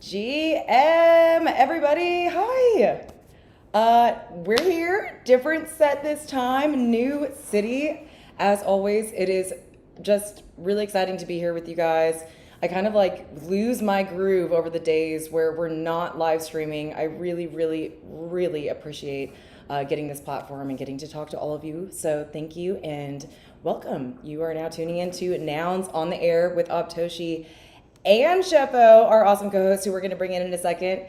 GM, everybody, hi. We're here, different set this time, new city. As always, it is just really exciting to be here with you guys. I kind of like lose my groove over the days where we're not live streaming. I really appreciate getting this platform and getting to talk to all of you. So thank you and welcome. You are now tuning into Nouns on the Air with Obtoshi and Sheffo, our awesome co-host, who we're going to bring in a second.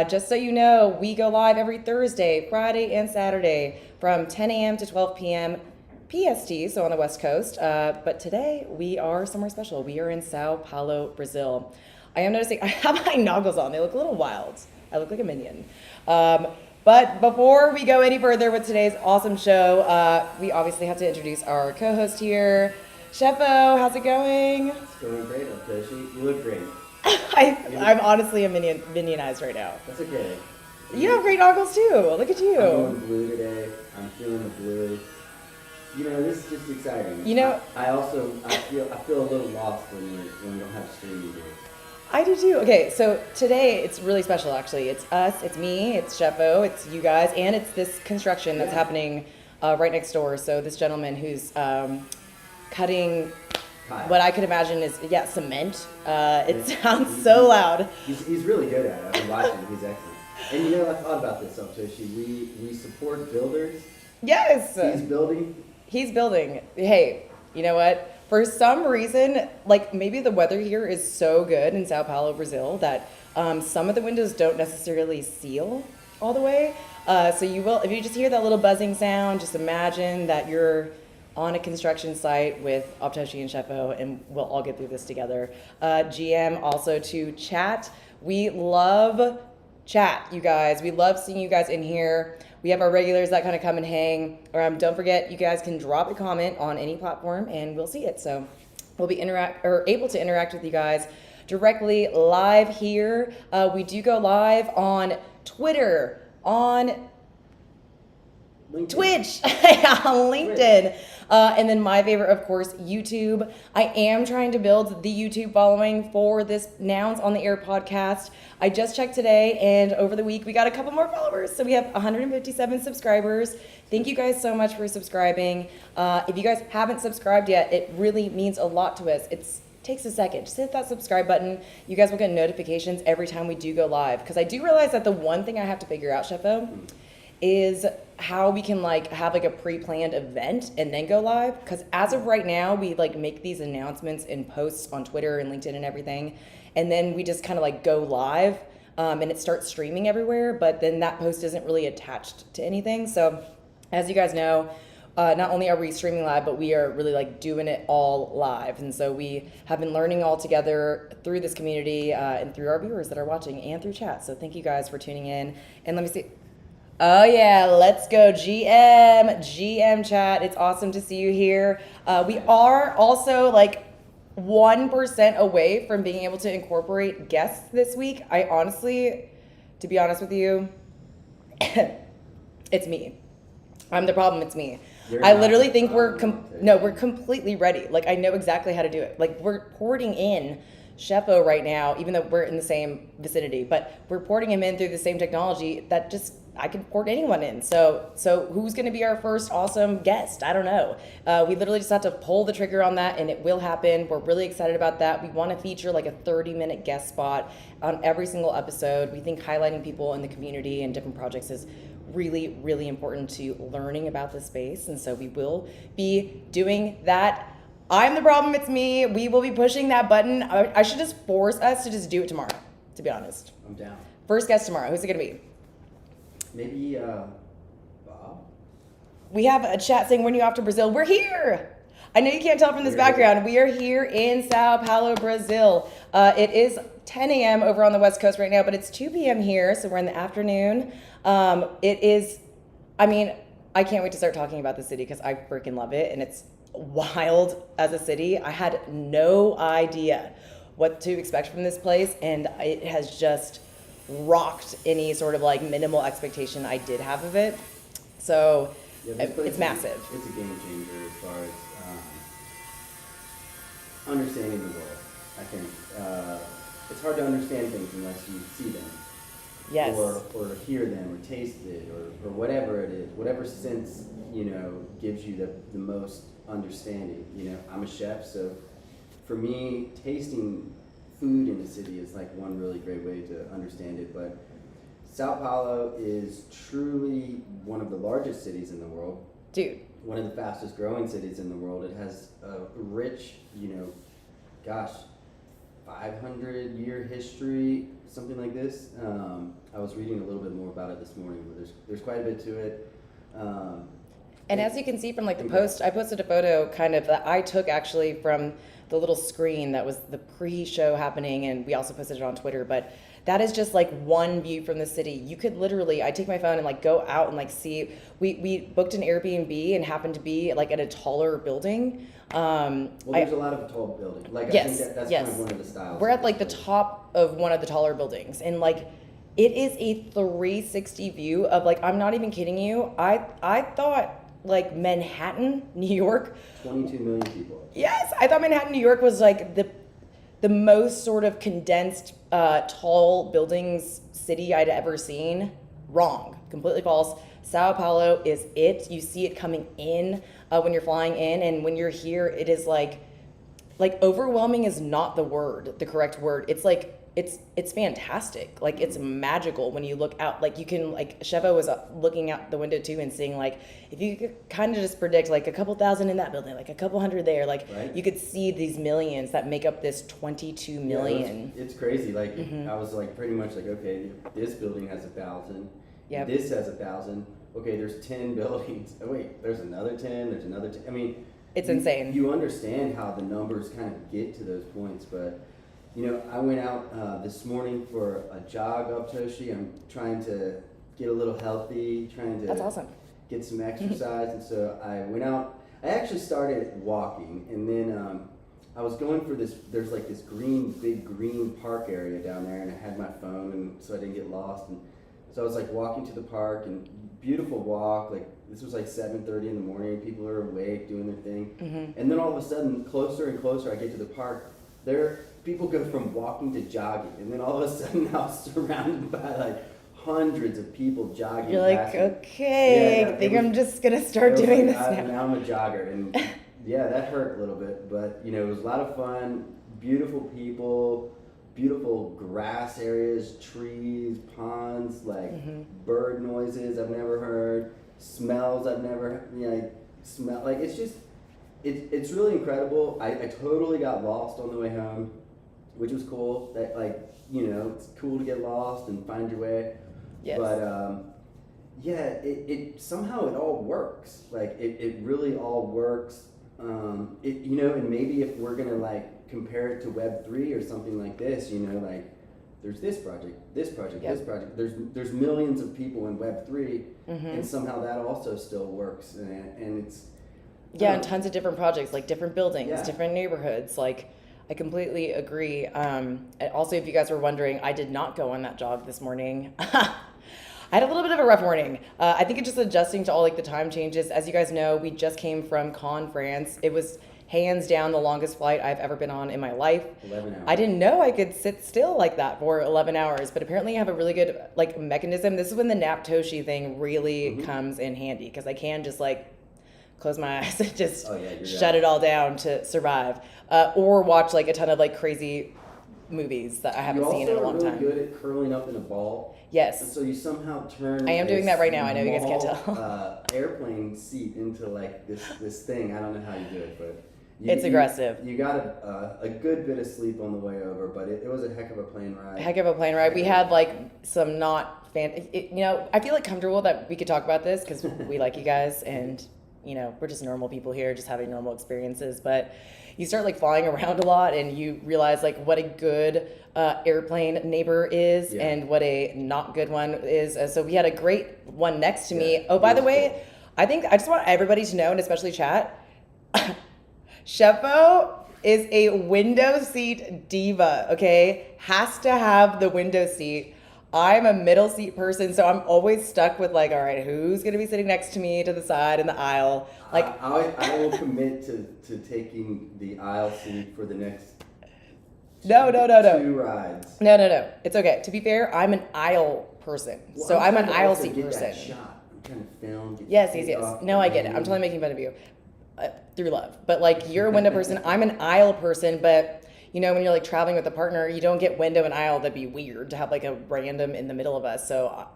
Just so you know, we go live every Thursday, Friday, and Saturday from 10 a.m. to 12 p.m. PST, so on the West Coast. But today, we are somewhere special. We are in Sao Paulo, Brazil. I am noticing I have my noggles on. They look a little wild. I look like a minion. But before we go any further with today's awesome show, we obviously have to introduce our co-host here. Sheffo, how's it going? It's going great, Obtoshi. You look great. I'm honestly minionized right now. That's okay. You have great goggles too. Look at you. I'm going blue today. I'm feeling the blue. You know, this is just exciting. You know, I feel a little lost when we don't have streaming here. I do too. Okay, so today it's really special actually. It's us, it's me, it's Sheffo, it's you guys, and it's this construction that's happening right next door. So this gentleman who's cutting what I could imagine is, cement. It sounds so loud. He's really good at it. I've been watching him. He's excellent. And you know, I thought about this, Obtoshi. We support builders. Yes. He's building. Hey, you know what? For some reason, like maybe the weather here is so good in Sao Paulo, Brazil, that some of the windows don't necessarily seal all the way. So you will, if you just hear that little buzzing sound, just imagine that you're on a construction site with Obtoshi and Sheffo, and we'll all get through this together. GM also to chat. We love chat, you guys. We love seeing you guys in here. We have our regulars that kind of come and hang. Don't forget, you guys can drop a comment on any platform, and we'll see it. So we'll be able to interact with you guys directly live here. We do go live on Twitter, on Twitch, on LinkedIn, and then my favorite, of course, YouTube. I am trying to build the YouTube following for this Nouns on the Air podcast. I just checked today, and over the week, we got a couple more followers. So we have 157 subscribers. Thank you guys so much for subscribing. If you guys haven't subscribed yet, it really means a lot to us. It takes a second. Just hit that subscribe button. You guys will get notifications every time we do go live. Because I do realize that the one thing I have to figure out, Sheffo, is how we can have a pre-planned event and then go live. Because as of right now, we make these announcements and posts on Twitter and LinkedIn and everything, and then we just kind of go live, and it starts streaming everywhere. But then that post isn't really attached to anything. So as you guys know, not only are we streaming live, but we are really doing it all live. And so we have been learning all together through this community and through our viewers that are watching and through chat. So thank you guys for tuning in. And let me see. Oh yeah, let's go GM chat. It's awesome to see you here. We are also 1% away from being able to incorporate guests this week. I honestly, to be honest with you, it's me. I'm the problem, it's me. I literally think we're completely ready. I know exactly how to do it. We're porting in Sheffo right now, even though we're in the same vicinity, but we're porting him in through the same technology that just I can port anyone in. So who's going to be our first awesome guest? I don't know. We literally just have to pull the trigger on that, and it will happen. We're really excited about that. We want to feature a 30-minute guest spot on every single episode. We think highlighting people in the community and different projects is really important to learning about the space, and so we will be doing that. I'm the problem, it's me. We will be pushing that button. I should just force us to just do it tomorrow, to be honest. I'm down. First guest tomorrow. Who's it going to be? Maybe Bob? We have a chat saying, when are you off to Brazil? We're here. I know you can't tell from this background. We are here in Sao Paulo, Brazil. It is 10 a.m. over on the West Coast right now, but it's 2 p.m. here, so we're in the afternoon. It is, I can't wait to start talking about the city because I freaking love it, and it's wild as a city. I had no idea what to expect from this place, and it has just rocked any sort of minimal expectation I did have of it. So it's massive. It's a game changer as far as understanding the world. I think it's hard to understand things unless you see them. Yes. Or hear them, or taste it, or whatever it is, whatever sense, gives you the most understanding. I'm a chef, so for me, tasting food in the city is like one really great way to understand it. But Sao Paulo is truly one of the largest cities in the world. Dude. One of the fastest growing cities in the world. It has a rich, 500-year history, something like this. I was reading a little bit more about it this morning, but there's quite a bit to it. And as you can see from like the post, I posted a photo kind of that I took actually from the little screen that was the pre-show happening, and we also posted it on Twitter, but that is just like one view from the city. You could literally, I take my phone and like go out and like see, we booked an Airbnb and happened to be like at a taller building. There's a lot of tall buildings. Like, yes, I think that's yes. kind of one of the styles. We're at like the top of one of the taller buildings, and like it is a 360 view of like, I'm not even kidding you. I thought like Manhattan, New York. 22 million people. Yes, I thought Manhattan, New York was like the most sort of condensed tall buildings city I'd ever seen. Wrong, completely false. Sao Paulo is it. You see it coming in when you're flying in, and when you're here, it is like overwhelming is not the correct word. It's like it's fantastic. Like it's magical when you look out. Like you can Sheva was looking out the window too and seeing like if you could kind of just predict like a couple thousand in that building, like a couple hundred there, like right. You could see these millions that make up this 22 million. Yeah, it's crazy. Like I was like pretty much like, okay, this building has 1,000. Yep. This has 1,000. Okay, there's 10 buildings. Oh wait, there's another 10. There's another 10. I mean, it's insane. You understand how the numbers kind of get to those points, but. I went out this morning for a jog up Toshi. I'm trying to get a little healthy, trying to That's awesome. Get some exercise. And so I went out. I actually started walking, and then I was going for this, there's like this big green park area down there, and I had my phone, and so I didn't get lost. And so I was like walking to the park, and beautiful walk. Like this was like 7:30 in the morning. People are awake, doing their thing. And then all of a sudden, closer and closer I get to the park, people go from walking to jogging, and then all of a sudden I was surrounded by like hundreds of people jogging. You're like, okay, I think I'm just gonna start doing this now. Now I'm a jogger, and yeah, that hurt a little bit, but it was a lot of fun. Beautiful people, beautiful grass areas, trees, ponds, like bird noises I've never heard, smells I've never smell. Like it's really incredible. I totally got lost on the way home, which was cool. That it's cool to get lost and find your way. Yes. But it somehow it all works. Like it really all works. And maybe if we're gonna compare it to Web3 or something like this, there's this project, this project, this project. There's millions of people in Web3, and somehow that also still works, and it's. Yeah, and tons of different projects, like different buildings, different neighborhoods. Like, I completely agree. Also, if you guys were wondering, I did not go on that jog this morning. I had a little bit of a rough morning. I think it's just adjusting to all the time changes. As you guys know, we just came from Cannes, France. It was hands down the longest flight I've ever been on in my life. 11 hours. I didn't know I could sit still like that for 11 hours, but apparently I have a really good mechanism. This is when the Naptoshi thing really comes in handy, because I can just close my eyes and just shut it all down to survive, or watch a ton of crazy movies that I haven't seen in a long time. You're really good at curling up in a ball. Yes. And so you somehow turn. I am doing that right now. I know you guys can't tell. Airplane seat into this thing. I don't know how you do it, but it's aggressive. You got a good bit of sleep on the way over, but it was a heck of a plane ride. We had some not I feel comfortable that we could talk about this because we like you guys, and we're just normal people here, just having normal experiences. But you start flying around a lot, and you realize what a good airplane neighbor is, and what a not good one is. So we had a great one next to me. Oh, by the way, I just want everybody to know, and especially chat, Shefo is a window seat diva. Okay, has to have the window seat. I'm a middle seat person, so I'm always stuck with all right, who's gonna be sitting next to me to the side in the aisle? I will commit to taking the aisle seat for the next No. 2 rides. No. It's okay. To be fair, I'm an aisle person. Well, So I'm an trying to aisle also seat get person. that shot. I'm trying to film. Get Yes. the take off, No, I get it. and- I'm totally making fun of you through love. But like, you're a window person. I'm an aisle person. But you know, when you're like traveling with a partner, you don't get window and aisle. That'd be weird to have like a random in the middle of us. So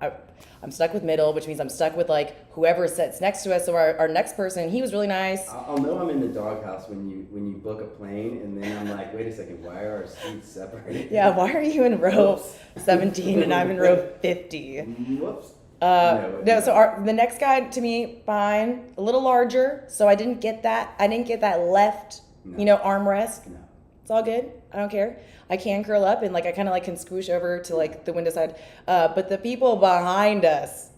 I'm stuck with middle, which means I'm stuck with like whoever sits next to us. So our next person, he was really nice. I'll know I'm in the doghouse when you book a plane, and then I'm like, wait a second, why are our seats separated? Yeah, why are you in row Whoops. 17 and I'm in row 50? Whoops. No, so the next guy to me, fine, a little larger, so I didn't get that left, armrest. No. It's all good. I don't care. I can curl up and like I kind of like can scoosh over to like the window side. But the people behind us,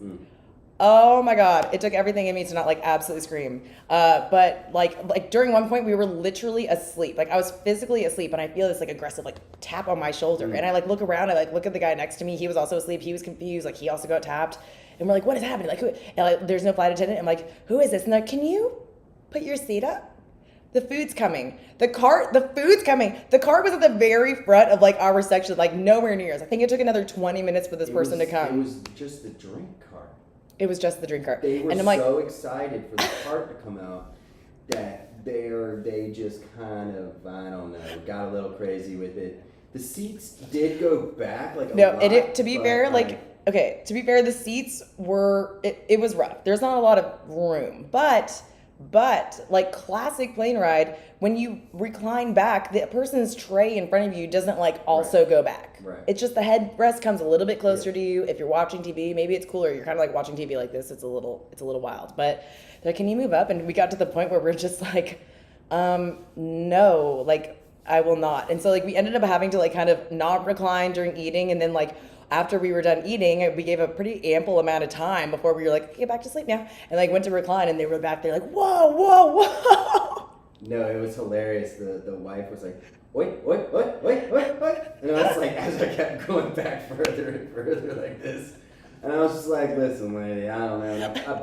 oh my God, it took everything in me to not like absolutely scream. But like during one point we were literally asleep. Like I was physically asleep and I feel this like aggressive like tap on my shoulder. And I like look around, I like look at the guy next to me. He was also asleep. He was confused. Like he also got tapped. And we're like, what is happening? Like, who? And like, there's no flight attendant. I'm like, who is this? And they're like, can you put your seat up? The food's coming. The food's coming. The cart was at the very front of like our section, like nowhere near us. I think it took another 20 minutes for this person to come. It was just the drink cart. It was just the drink cart. They were and I'm like, so excited for the cart to come out that they just kind of, I don't know, got a little crazy with it. The seats did go back like a no, lot. to be fair, the seats were, it was rough. There's not a lot of room, but like classic plane ride, when you recline back, the person's tray in front of you doesn't like also go back. Right. It's just the headrest comes a little bit closer to you. If you're watching TV, maybe it's cooler. You're kind of like watching TV like this. It's a little wild. But they're like, can you move up? And we got to the point where we're just like, no, like I will not. And so like we ended up having to like kind of not recline during eating, and then like after we were done eating, we gave a pretty ample amount of time before we were like, okay, back to sleep now. And like went to recline and they were back there like, whoa. No, it was hilarious. The wife was like, wait. And I was like, as I kept going back further and further like this. And I was just like, listen, lady, I don't know. And I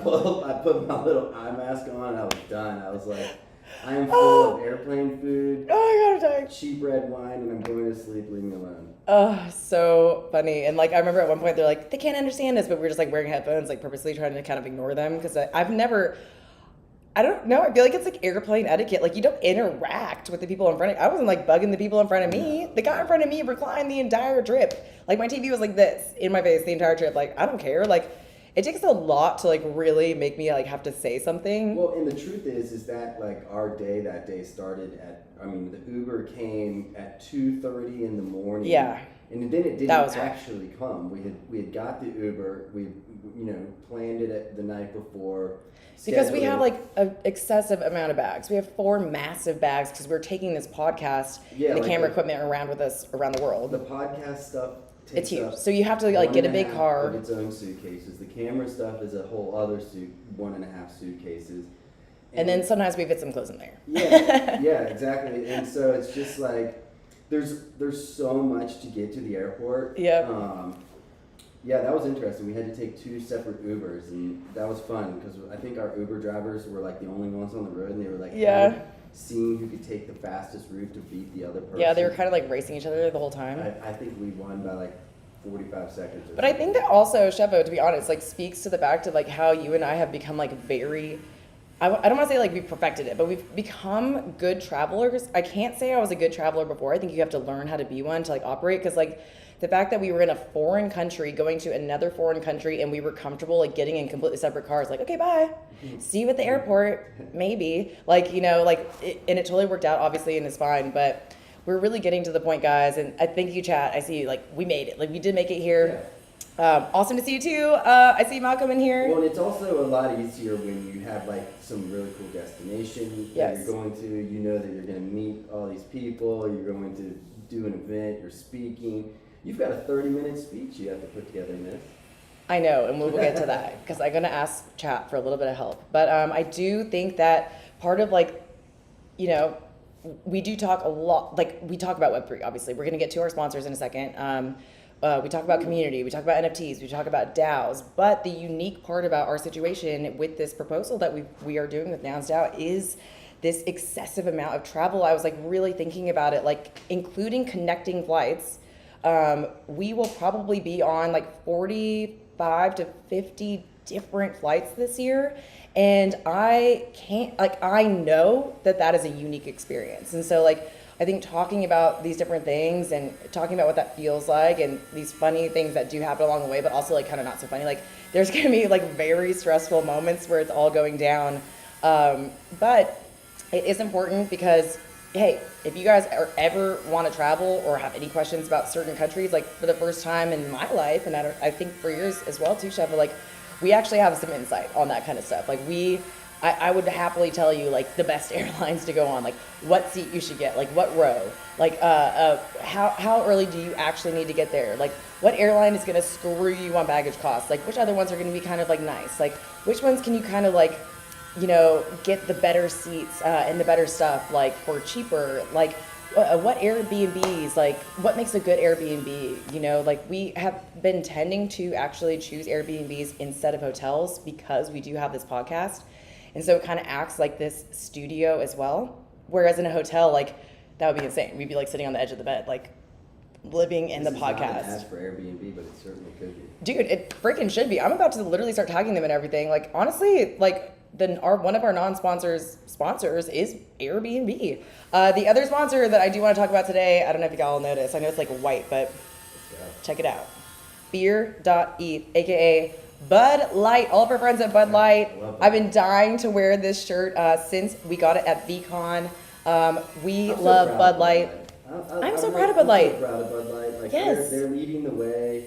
put my little eye mask on and I was done. I was like, I am full of airplane food. Oh my God, I'm dying. Cheap red wine, and I'm going to sleep. Leave me alone. Oh, so funny. And like I remember at one point they're like, they can't understand us, but we're just like wearing headphones, like purposely trying to kind of ignore them because I don't know. I feel like it's like airplane etiquette. Like you don't interact with the people in front of you. I wasn't like bugging the people in front of me. The guy in front of me reclined the entire trip. Like my TV was like this in my face the entire trip. Like I don't care. Like it takes a lot to like really make me like have to say something. Well, and the truth is that like our day that day started the Uber came at 2:30 in the morning. Yeah. And then it didn't actually come. We had got the Uber. We planned it the night before. Because we have like an excessive amount of bags. We have 4 massive bags because we're taking this podcast and the camera equipment around with us around the world. The podcast stuff takes it's huge. up So you have to like get a big car. of its own suitcases. The camera stuff is a whole other 1.5 suitcases. And then sometimes we fit some clothes in there. Yeah, exactly. And so it's just like there's so much to get to the airport. Yeah. Yeah, that was interesting. We had to take 2 separate Ubers, and that was fun because I think our Uber drivers were like the only ones on the road, and they were like kind of seeing who could take the fastest route to beat the other person. Yeah, they were kind of like racing each other the whole time. I think we won by like 45 seconds. But I think that also, Shevo, to be honest, like speaks to the fact of like how you and I have become like very, I don't want to say like we've perfected it, but we've become good travelers. I can't say I was a good traveler before. I think you have to learn how to be one to like operate, because like the fact that we were in a foreign country going to another foreign country and we were comfortable like getting in completely separate cars, like, okay, bye, see you at the airport, maybe, like, and it totally worked out obviously and it's fine, but we're really getting to the point, guys. And I thank you, chat. I see like we made it, like we did make it here. Awesome to see you too. I see Malcolm in here. Well, and it's also a lot easier when you have like some really cool destination that you're going to. You know that you're going to meet all these people. You're going to do an event. You're speaking. You've got a 30-minute speech you have to put together, miss. I know, and we'll get to that because I'm going to ask chat for a little bit of help. But I do think that part of like, we do talk a lot, like we talk about Web3, obviously. We're going to get to our sponsors in a second. We talk about community, we talk about NFTs, we talk about DAOs, but the unique part about our situation with this proposal that we are doing with Nouns DAO is this excessive amount of travel, I was like really thinking about it, like including connecting flights. We will probably be on like 45 to 50 different flights this year. And I know that is a unique experience. And so like, I think talking about these different things and talking about what that feels like and these funny things that do happen along the way, but also like kind of not so funny, like there's going to be like very stressful moments where it's all going down. But it is important because, hey, if you guys ever want to travel or have any questions about certain countries, like for the first time in my life, and I think for yours as well too, Chef, like we actually have some insight on that kind of stuff. Like I would happily tell you like the best airlines to go on, like what seat you should get, like what row, like how early do you actually need to get there, like what airline is going to screw you on baggage costs, like which other ones are going to be kind of like nice, like which ones can you kind of like, you know, get the better seats and the better stuff like for cheaper, like what Airbnbs, like what makes a good Airbnb, you know, like we have been tending to actually choose Airbnbs instead of hotels because we do have this podcast. And so it kind of acts like this studio as well. Whereas in a hotel, like that would be insane. We'd be like sitting on the edge of the bed, like living in the podcast. Not an ad for Airbnb, but it certainly could be. Dude, it freaking should be. I'm about to literally start tagging them and everything. Like honestly, like one of our non-sponsors is Airbnb. The other sponsor that I do want to talk about today, I don't know if you all noticed. I know it's like white, but check it out. Beer.eth, aka Bud Light. All of our friends at Bud Light. I've been dying to wear this shirt since we got it at VCon. We love Bud Light. I'm so proud of Bud Light. I'm so proud of Bud Light. Like yes. They're leading the way.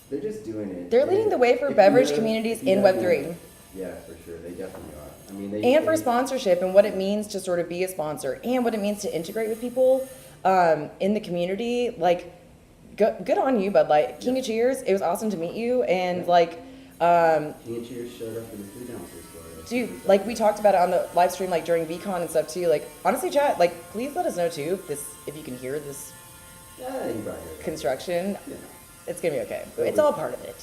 They're just doing it. They're leading the way for beverage communities in Web3. Yeah, for sure. They definitely are. I mean, and for sponsorship and what it means to sort of be a sponsor and what it means to integrate with people in the community. Like, good on you, Bud Light. King of Cheers. It was awesome to meet you. And like, King of Cheers showed up in the food downstairs for us. Dude, like we talked about it on the live stream, like during VCon and stuff too. Like, honestly, chat, like, please let us know too if you can hear this construction. Yeah. It's gonna be okay. It's all part of it.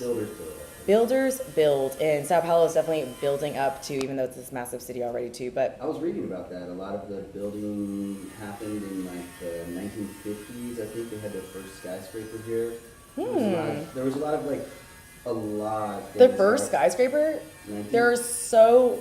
Builders build, and Sao Paulo is definitely building up too, even though it's this massive city already too. But I was reading about that. A lot of the building happened in like the 1950s. I think they had their first skyscraper here. There was a lot of like the first skyscraper. There are so.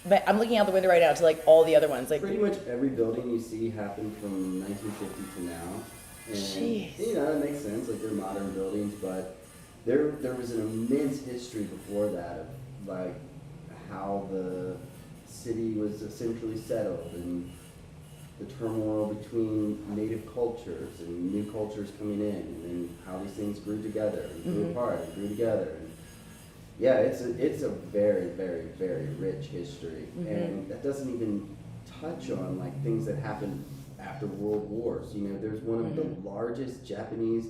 But I'm looking out the window right now to like all the other ones. Like pretty much every building you see happened from 1950 to now. And, jeez. You know, it makes sense. Like they're modern buildings, but there was an immense history before that of like how the city was essentially settled and the turmoil between native cultures and new cultures coming in, and then how these things grew together and grew apart and grew together. And yeah, it's a very, very, very rich history, and that doesn't even touch on like things that happened after World Wars. You know, there's one of the largest Japanese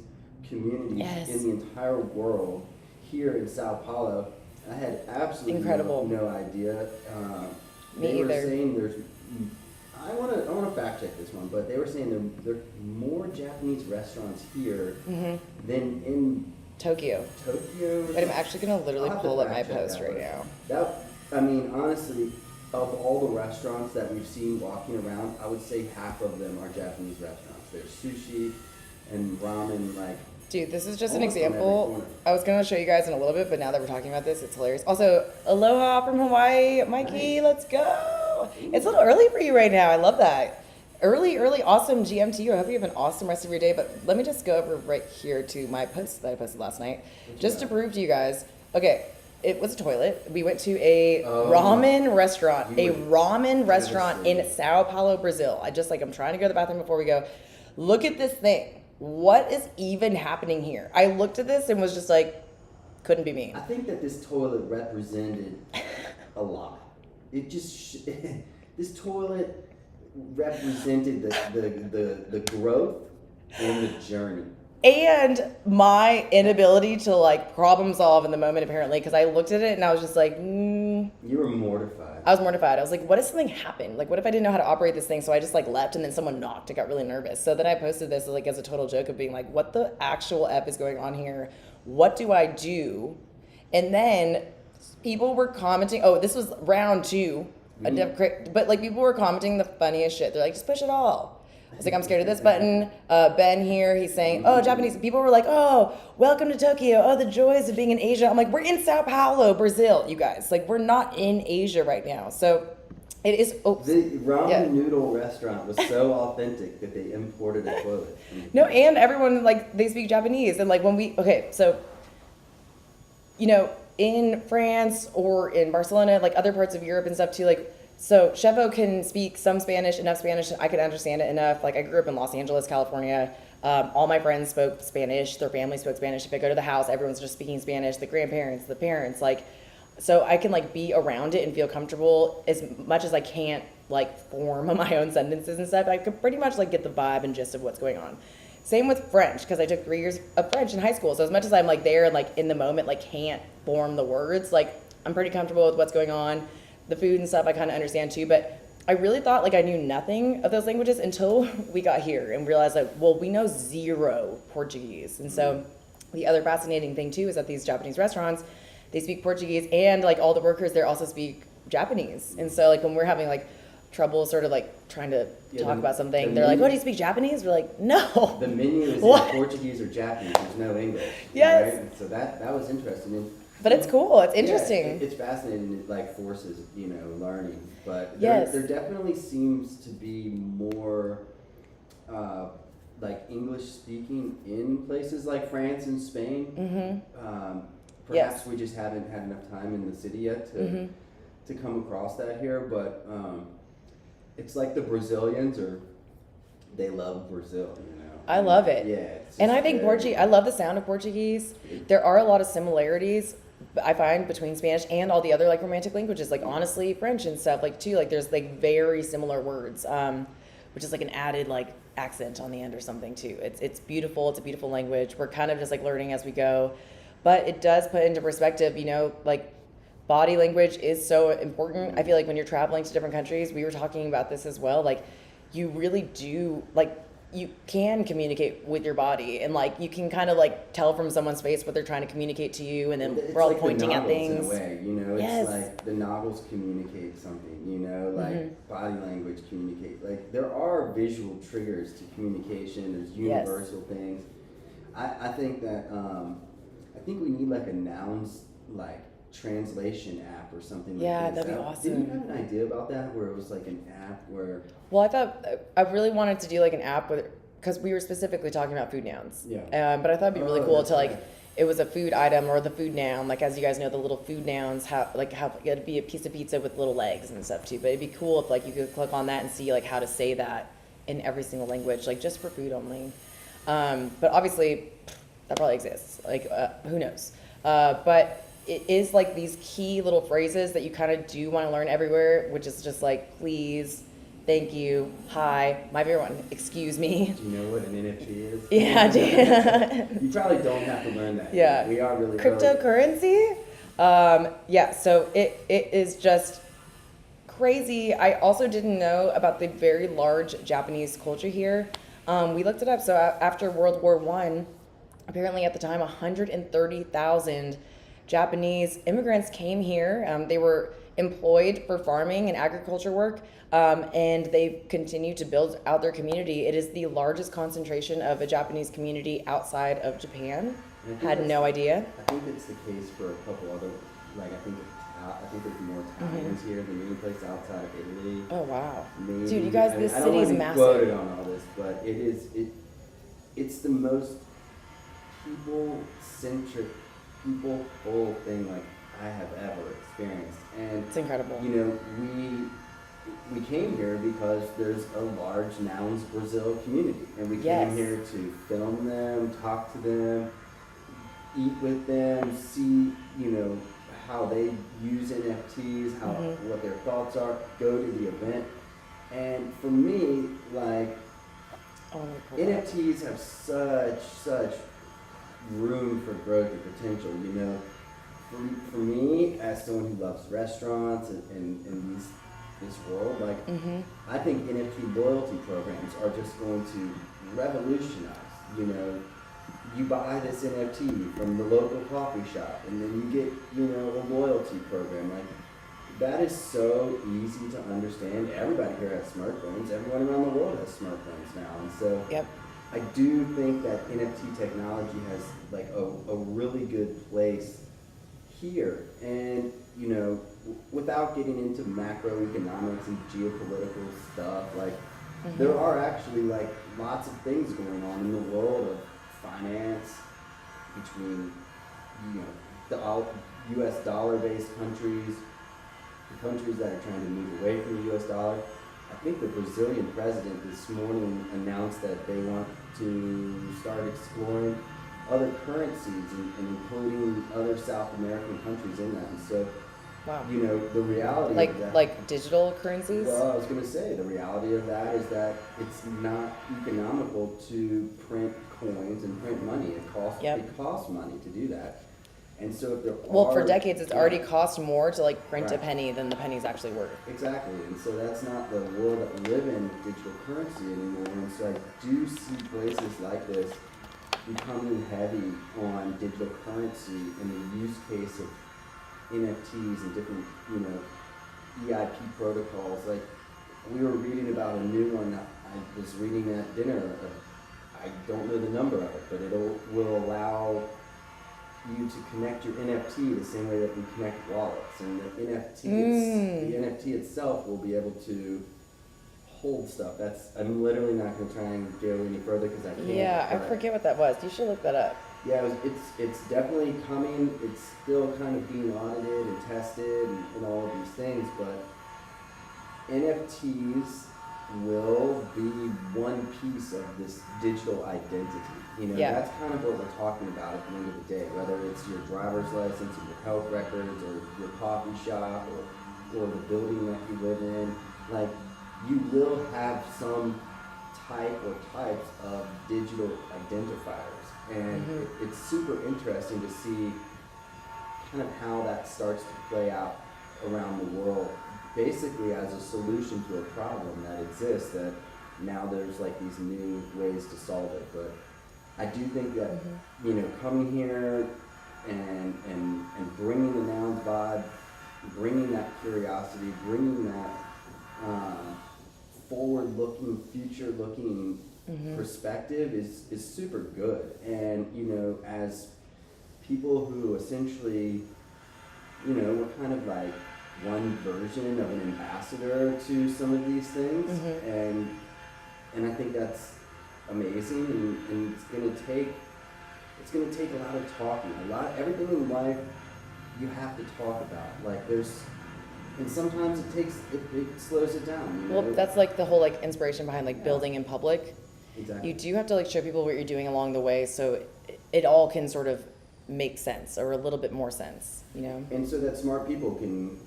communities in the entire world here in Sao Paulo. I had absolutely no idea. They were saying there's. I want to fact check this one, but they were saying there are more Japanese restaurants here than in Tokyo. But I'm actually gonna literally pull up my post right now. I mean, honestly, of all the restaurants that we've seen walking around, I would say half of them are Japanese restaurants. There's sushi and ramen, like. Dude, this is just an example. I was gonna show you guys in a little bit, but now that we're talking about this, it's hilarious. Also, aloha from Hawaii, Mikey. Nice. Let's go. It's a little early for you right now. I love that. Early, awesome GMT. I hope you have an awesome rest of your day. But let me just go over right here to my post that I posted last night, just to prove to you guys. Okay, it was a toilet. We went to a ramen restaurant, in Sao Paulo, Brazil. I'm trying to go to the bathroom before we go. Look at this thing. What is even happening here? I looked at this and was just like, couldn't be me. I think that this toilet represented a lot. It just this toilet represented the growth and the journey. And my inability to like problem solve in the moment, apparently, because I looked at it and I was just like, You were mortified. I was mortified. I was like, what if something happened? Like, what if I didn't know how to operate this thing? So I just like left, and then someone knocked. I got really nervous. So then I posted this like as a total joke of being like, what the actual F is going on here? What do I do? And then people were commenting. Oh, this was round 2. But like people were commenting the funniest shit. They're like, just push it all. I was like, I'm scared of this button. Ben here, he's saying, oh, Japanese. People were like, oh, welcome to Tokyo. Oh, the joys of being in Asia. I'm like, we're in Sao Paulo, Brazil, you guys. Like, we're not in Asia right now. So it is. Oh, the ramen noodle restaurant was so authentic that they imported a toilet. No, and everyone, like, they speak Japanese. And like so, you know, in France or in Barcelona, like other parts of Europe and stuff too, like, so Chevo can speak some Spanish, enough Spanish, I could understand it enough. Like I grew up in Los Angeles, California. All my friends spoke Spanish, their family spoke Spanish. If I go to the house, everyone's just speaking Spanish, the grandparents, the parents, like, so I can like be around it and feel comfortable as much as I can't like form my own sentences and stuff. I could pretty much like get the vibe and gist of what's going on. Same with French, because I took 3 years of French in high school. So as much as I'm like there and like in the moment, like can't form the words, like I'm pretty comfortable with what's going on. The food and stuff I kind of understand too, but I really thought like I knew nothing of those languages until we got here and realized like, well, we know zero Portuguese. And so the other fascinating thing too is that these Japanese restaurants, they speak Portuguese, and like all the workers there also speak Japanese. And so like when we're having like trouble sort of like trying to talk about something, they're like, oh, do you speak Japanese? We're like, no. The menu is in Portuguese or Japanese. There's no English. Yes. Right? So that was interesting. And, but it's cool. It's interesting. Yeah, it's fascinating. It like forces, you know, learning. But yes, there definitely seems to be more like English speaking in places like France and Spain. Perhaps we just haven't had enough time in the city yet to come across that here. But it's like the Brazilians they love Brazil, you know. I love it. Yeah. And I think I love the sound of Portuguese. There are a lot of similarities I find between Spanish and all the other like romantic languages, like honestly French and stuff like too, like there's like very similar words, which is like an added like accent on the end or something too. It's beautiful. It's a beautiful language. We're kind of just like learning as we go, but it does put into perspective, you know, like body language is so important. I feel like when you're traveling to different countries, we were talking about this as well, like you really do, like you can communicate with your body, and like you can kind of like tell from someone's face what they're trying to communicate to you, and then we're all like pointing at things. In a way, you know, it's like the novels communicate something, you know, like body language communicate. Like there are visual triggers to communication. There's universal things. I think that I think we need like a nouns like translation app or something like that. That'd be awesome. Did you have an idea about that, where it was like an app where... Well, I thought I really wanted to do like an app with, because we were specifically talking about food nouns. But I thought it'd be really cool to like, it was a food item or the food noun, like as you guys know, the little food nouns have it'd be a piece of pizza with little legs and stuff too. But it'd be cool if like you could click on that and see like how to say that in every single language, like just for food only. But obviously that probably exists, like who knows. But it is like these key little phrases that you kind of do want to learn everywhere, which is just like please, thank you, hi, my favorite one, excuse me. Do you know what an NFT is? Yeah, you probably don't have to learn that. Yeah. We are really cryptocurrency. So it is just crazy. I also didn't know about the very large Japanese culture here. We looked it up. So after World War I, apparently at the time, 130,000 Japanese immigrants came here. They were employed for farming and agriculture work, and they continue to build out their community. It is the largest concentration of a Japanese community outside of Japan. Had no idea. I think it's the case for a couple other, like I think there's more Italians here than any place outside of Italy. Oh wow, maybe. Dude, you guys, this city is massive. I don't want to be quoted on all this, but it's the most people-centric, people-full thing like I have ever experienced, and it's incredible. You know, we came here because there's a large Nouns Brazil community, and we came here to film them, talk to them, eat with them, see, you know, how they use NFTs, how what their thoughts are, go to the event. And for me, like, NFTs have such room for growth and potential, you know. For me, as someone who loves restaurants and this world, like, I think NFT loyalty programs are just going to revolutionize, you know. You buy this NFT from the local coffee shop, and then you get, you know, a loyalty program. Like, that is so easy to understand. Everybody here has smartphones. Everyone around the world has smartphones now. And so Yep. I do think that NFT technology has like a really good place here. And, you know, without getting into macroeconomics and geopolitical stuff, like there are actually like lots of things going on in the world of finance between, you know, the U.S. dollar-based countries, the countries that are trying to move away from the U.S. dollar. I think the Brazilian president this morning announced that they want to start exploring other currencies and including other South American countries in that. And so, Wow. you know, the reality of that. Like digital currencies? Well, I was going to say, the reality of that is that it's not economical to print coins and print money. It costs money to do that. And so if there Well, for decades, it's yeah. already cost more to like print a Right. penny than the penny's actually worth. Exactly, and so that's not the world that we live in with digital currency anymore. And so I do see places like this becoming heavy on digital currency and the use case of NFTs and different, you know, EIP protocols. Like we were reading about a new one that I was reading at dinner. I don't know the number of it, but will allow you to connect your NFT the same way that we connect wallets, and the NFT itself will be able to hold stuff. I'm literally not going to try and go any further because I can't. Yeah, I forget what that was. You should look that up. Yeah, it's definitely coming. It's still kind of being audited and tested and all of these things, but NFTs will be one piece of this digital identity. You know, Yeah. that's kind of what we're talking about at the end of the day, whether it's your driver's license or your health records or your coffee shop or the building that you live in. Like, you will have some type or types of digital identifiers. And it's super interesting to see kind of how that starts to play out around the world, basically as a solution to a problem that exists, that now there's like these new ways to solve it. But I do think that, you know, coming here and bringing the Nouns vibe, bringing that curiosity, bringing that forward-looking, future-looking perspective is super good. And, you know, as people who essentially, you know, we're kind of like one version of an ambassador to some of these things, and I think that's amazing, and it's gonna take a lot of talking, everything in life you have to talk about. Like and sometimes it slows it down. You know? Well, that's like the whole like inspiration behind like building in public. Exactly. You do have to like show people what you're doing along the way, so it all can sort of make sense or a little bit more sense, you know. And so that smart people can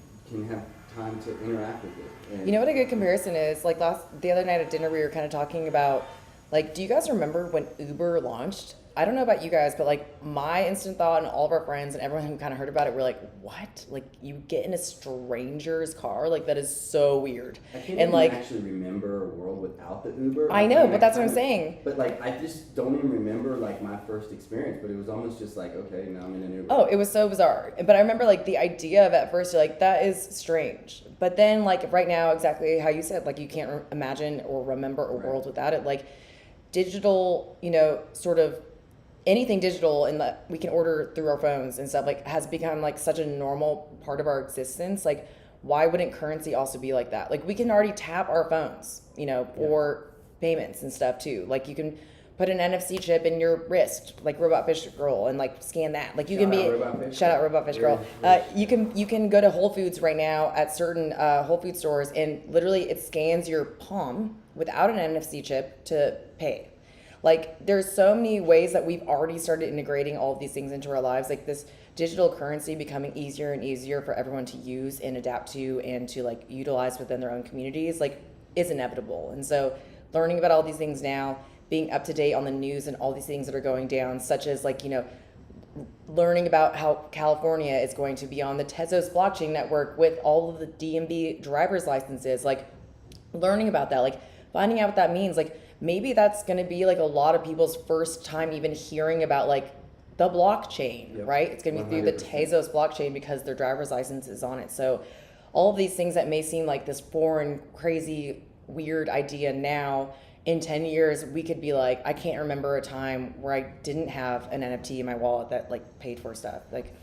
have time to interact with it. And You know what a good comparison is? Like the other night at dinner, we were kind of talking about, like, do you guys remember when Uber launched? I don't know about you guys, but like my instant thought and all of our friends and everyone who kind of heard about it, we're like, what? Like you get in a stranger's car? Like that is so weird. I can't and even like actually remember a world without the Uber. I know, mean, but that's what I'm kinda- saying. But like, I just don't even remember like my first experience. But it was almost just like, okay, now I'm in an Uber. Oh, it was so bizarre. But I remember like the idea of at first you're like, that is strange. But then like right now, exactly how you said, like you can't imagine or remember a world without it. Like digital, you know, sort of anything digital and that we can order through our phones and stuff like has become like such a normal part of our existence. Like why wouldn't currency also be like that? Like we can already tap our phones, you know, for payments and stuff too. Like you can put an NFC chip in your wrist, like Robot Fish Girl, and like scan that. Like you can be shout out Robot Fish Girl. You can go to Whole Foods right now at certain Whole Foods stores, and literally it scans your palm without an NFC chip to pay. Like there's so many ways that we've already started integrating all of these things into our lives. Like this digital currency becoming easier and easier for everyone to use and adapt to and to like utilize within their own communities, like is inevitable. And so learning about all these things now, being up to date on the news and all these things that are going down, such as like, you know, learning about how California is going to be on the Tezos blockchain network with all of the DMV driver's licenses, like learning about that, like finding out what that means. Like maybe that's going to be like a lot of people's first time even hearing about like the blockchain, right? It's going to be through the Tezos blockchain because their driver's license is on it. So all of these things that may seem like this foreign, crazy, weird idea now, in 10 years, we could be like, I can't remember a time where I didn't have an NFT in my wallet that like paid for stuff. Like,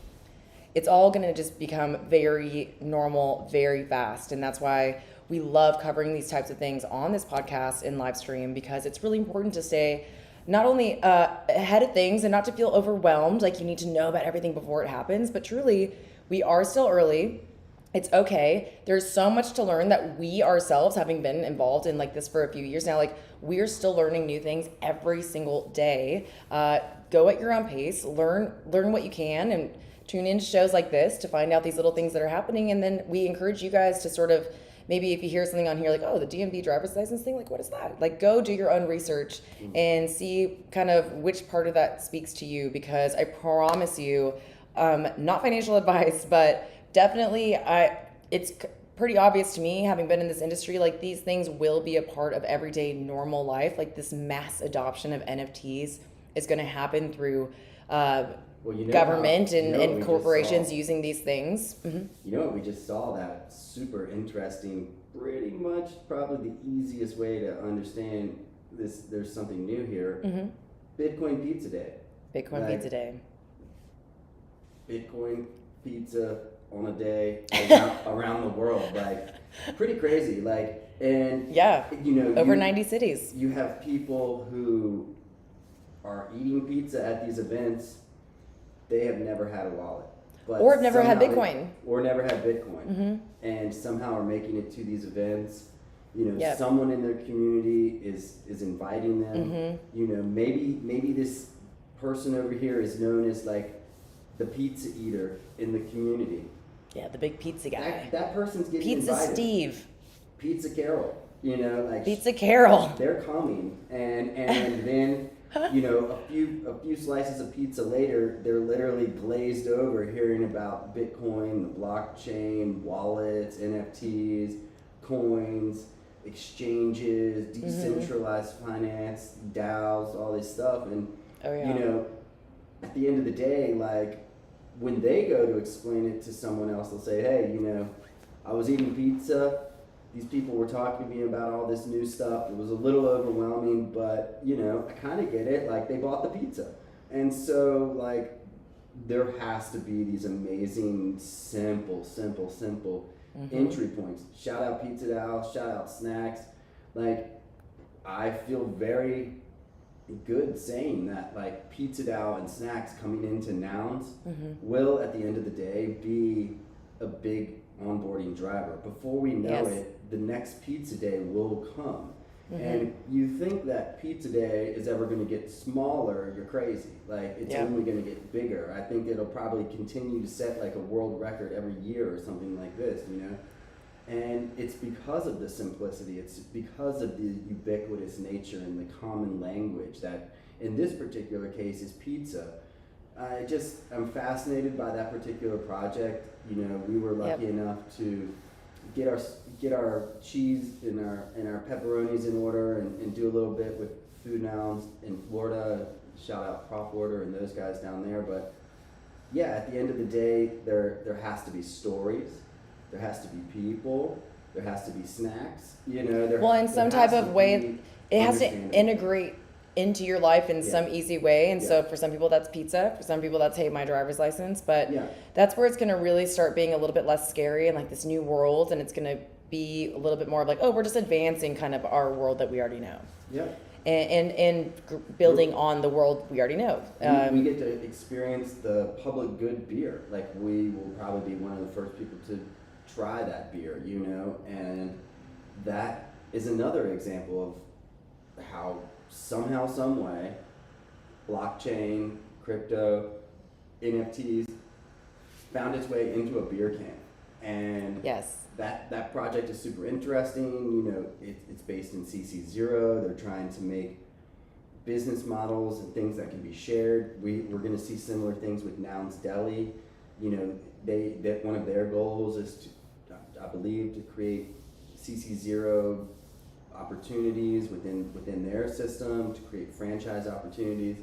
it's all going to just become very normal, very fast. And that's why we love covering these types of things on this podcast and live stream, because it's really important to stay not only ahead of things and not to feel overwhelmed, like you need to know about everything before it happens, but truly, we are still early. It's okay. There's so much to learn that we ourselves, having been involved in like this for a few years now, like we're still learning new things every single day. Go at your own pace, learn what you can, and tune into shows like this to find out these little things that are happening. And then we encourage you guys to sort of, maybe if you hear something on here like, oh, the DMV driver's license thing, like what is that? Like go do your own research and see kind of which part of that speaks to you, because I promise you, not financial advice, but definitely it's pretty obvious to me, having been in this industry, like these things will be a part of everyday normal life. Like this mass adoption of NFTs is going to happen through government and corporations using these things. Mm-hmm. You know what we just saw? That super interesting, pretty much probably the easiest way to understand this. There's something new here. Mm-hmm. Bitcoin Pizza Day. Bitcoin Pizza Day. Bitcoin pizza on a day around the world, like pretty crazy. Like, and yeah, you know, over 90 cities. You have people who are eating pizza at these events. They have never had a wallet, or have never had Bitcoin, mm-hmm. and somehow are making it to these events. You know, someone in their community is inviting them. Mm-hmm. You know, maybe this person over here is known as like the pizza eater in the community. Yeah, the big pizza guy. That person's getting Pizza invited. Steve. Pizza Carol. You know, like Pizza Carol. They're coming, and then you know, a few slices of pizza later, they're literally glazed over hearing about Bitcoin, the blockchain, wallets, NFTs, coins, exchanges, decentralized finance, DAOs, all this stuff, and you know, at the end of the day, like when they go to explain it to someone else, they'll say, hey, you know, I was eating pizza. These people were talking to me about all this new stuff. It was a little overwhelming, but, you know, I kind of get it. Like, they bought the pizza. And so, like, there has to be these amazing, simple entry points. Shout out Pizza Dow, shout out Snacks. Like, I feel very good saying that, like, Pizza Dow and Snacks coming into Nouns will, at the end of the day, be a big onboarding driver. Before we know it, the next Pizza Day will come. And you think that Pizza Day is ever going to get smaller, you're crazy. Like, it's only going to get bigger. I think it'll probably continue to set like a world record every year or something like this, you know? And it's because of the simplicity. It's because of the ubiquitous nature and the common language that, in this particular case, is pizza. I'm fascinated by that particular project. You know, we were lucky enough to get our cheese and our pepperonis in order and do a little bit with Food Nouns in Florida. Shout out Prop Order and those guys down there. But yeah, at the end of the day, there has to be stories. There has to be people. There has to be snacks. You know, in some type of way, it has to integrate into your life in some easy way. And so for some people that's pizza, for some people that's, hey, my driver's license. But that's where it's going to really start being a little bit less scary and like this new world. And it's going to be a little bit more of like, oh, we're just advancing kind of our world that we already know. Yeah. And building on the world we already know. We get to experience the public good beer. Like, we will probably be one of the first people to try that beer, you know, and that is another example of how somehow, some way, blockchain, crypto, NFTs found its way into a beer can. And that project is super interesting. You know, it's based in CC0. They're trying to make business models and things that can be shared. We're going to see similar things with Nouns Deli. You know, that one of their goals is to, I believe, to create CC0 opportunities within their system, to create franchise opportunities.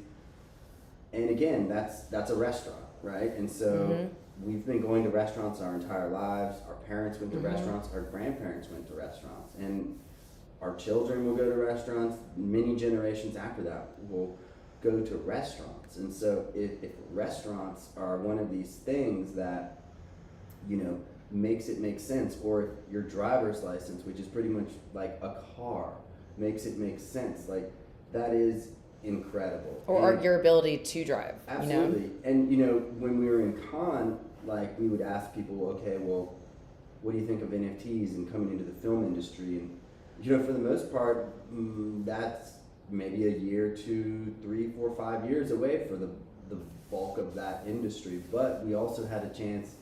And again, that's a restaurant. right? And so we've been going to restaurants our entire lives. Our parents went to restaurants. Our grandparents went to restaurants. And our children will go to restaurants. Many generations after that will go to restaurants. And so if restaurants are one of these things that, you know, makes it make sense, or if your driver's license, which is pretty much like a car, makes it make sense, like that is incredible. Or your ability to drive. Absolutely. You know? And, you know, when we were in con, like we would ask people, okay, well, what do you think of NFTs and coming into the film industry? And, you know, for the most part, that's maybe a year, 2, 3, 4, 5 years away for the bulk of that industry. But we also had a chance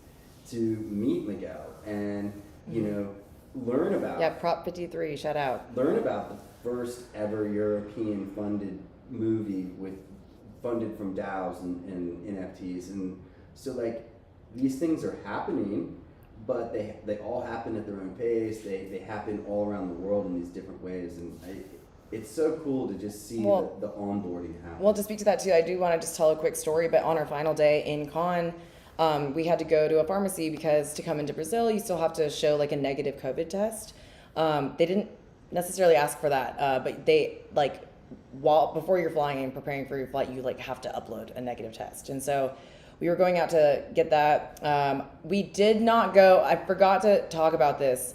to meet Miguel and, you know, learn about. Yeah, Prop 53, shout out. Learn about the first ever European funded movie funded from DAOs and NFTs. And so, like, these things are happening, but they all happen at their own pace. They happen all around the world in these different ways. And it's so cool to just see the onboarding happen. Well, to speak to that too, I do want to just tell a quick story, but on our final day in con, we had to go to a pharmacy because to come into Brazil, you still have to show like a negative COVID test. They didn't necessarily ask for that, but they like, before you're flying and preparing for your flight, you like have to upload a negative test. And so we were going out to get that. We did not go, I forgot to talk about this.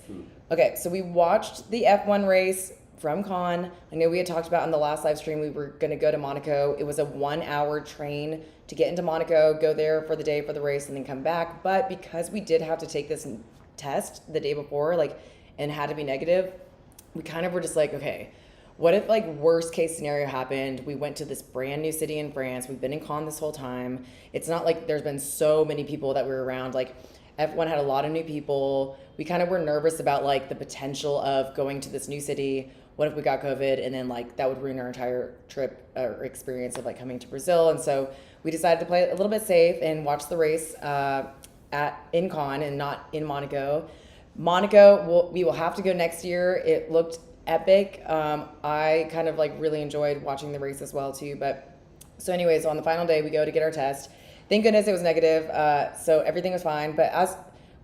Okay, so we watched the F1 race from con. I know we had talked about in the last live stream we were going to go to Monaco. It was a 1-hour train to get into Monaco, go there for the day for the race, and then come back. But because we did have to take this test the day before, like, and had to be negative, we kind of were just like, okay, what if like worst case scenario happened? We went to this brand new city in France. We've been in con this whole time. It's not like there's been so many people that were around. Like F1 had a lot of new people. We kind of were nervous about like the potential of going to this new city. What if we got COVID and then like that would ruin our entire trip or experience of like coming to Brazil? And so we decided to play a little bit safe and watch the race in con and not in Monaco. Monaco, we will have to go next year. It looked epic. I kind of like really enjoyed watching the race as well too. But so anyways, on the final day, we go to get our test. Thank goodness it was negative. So everything was fine. But as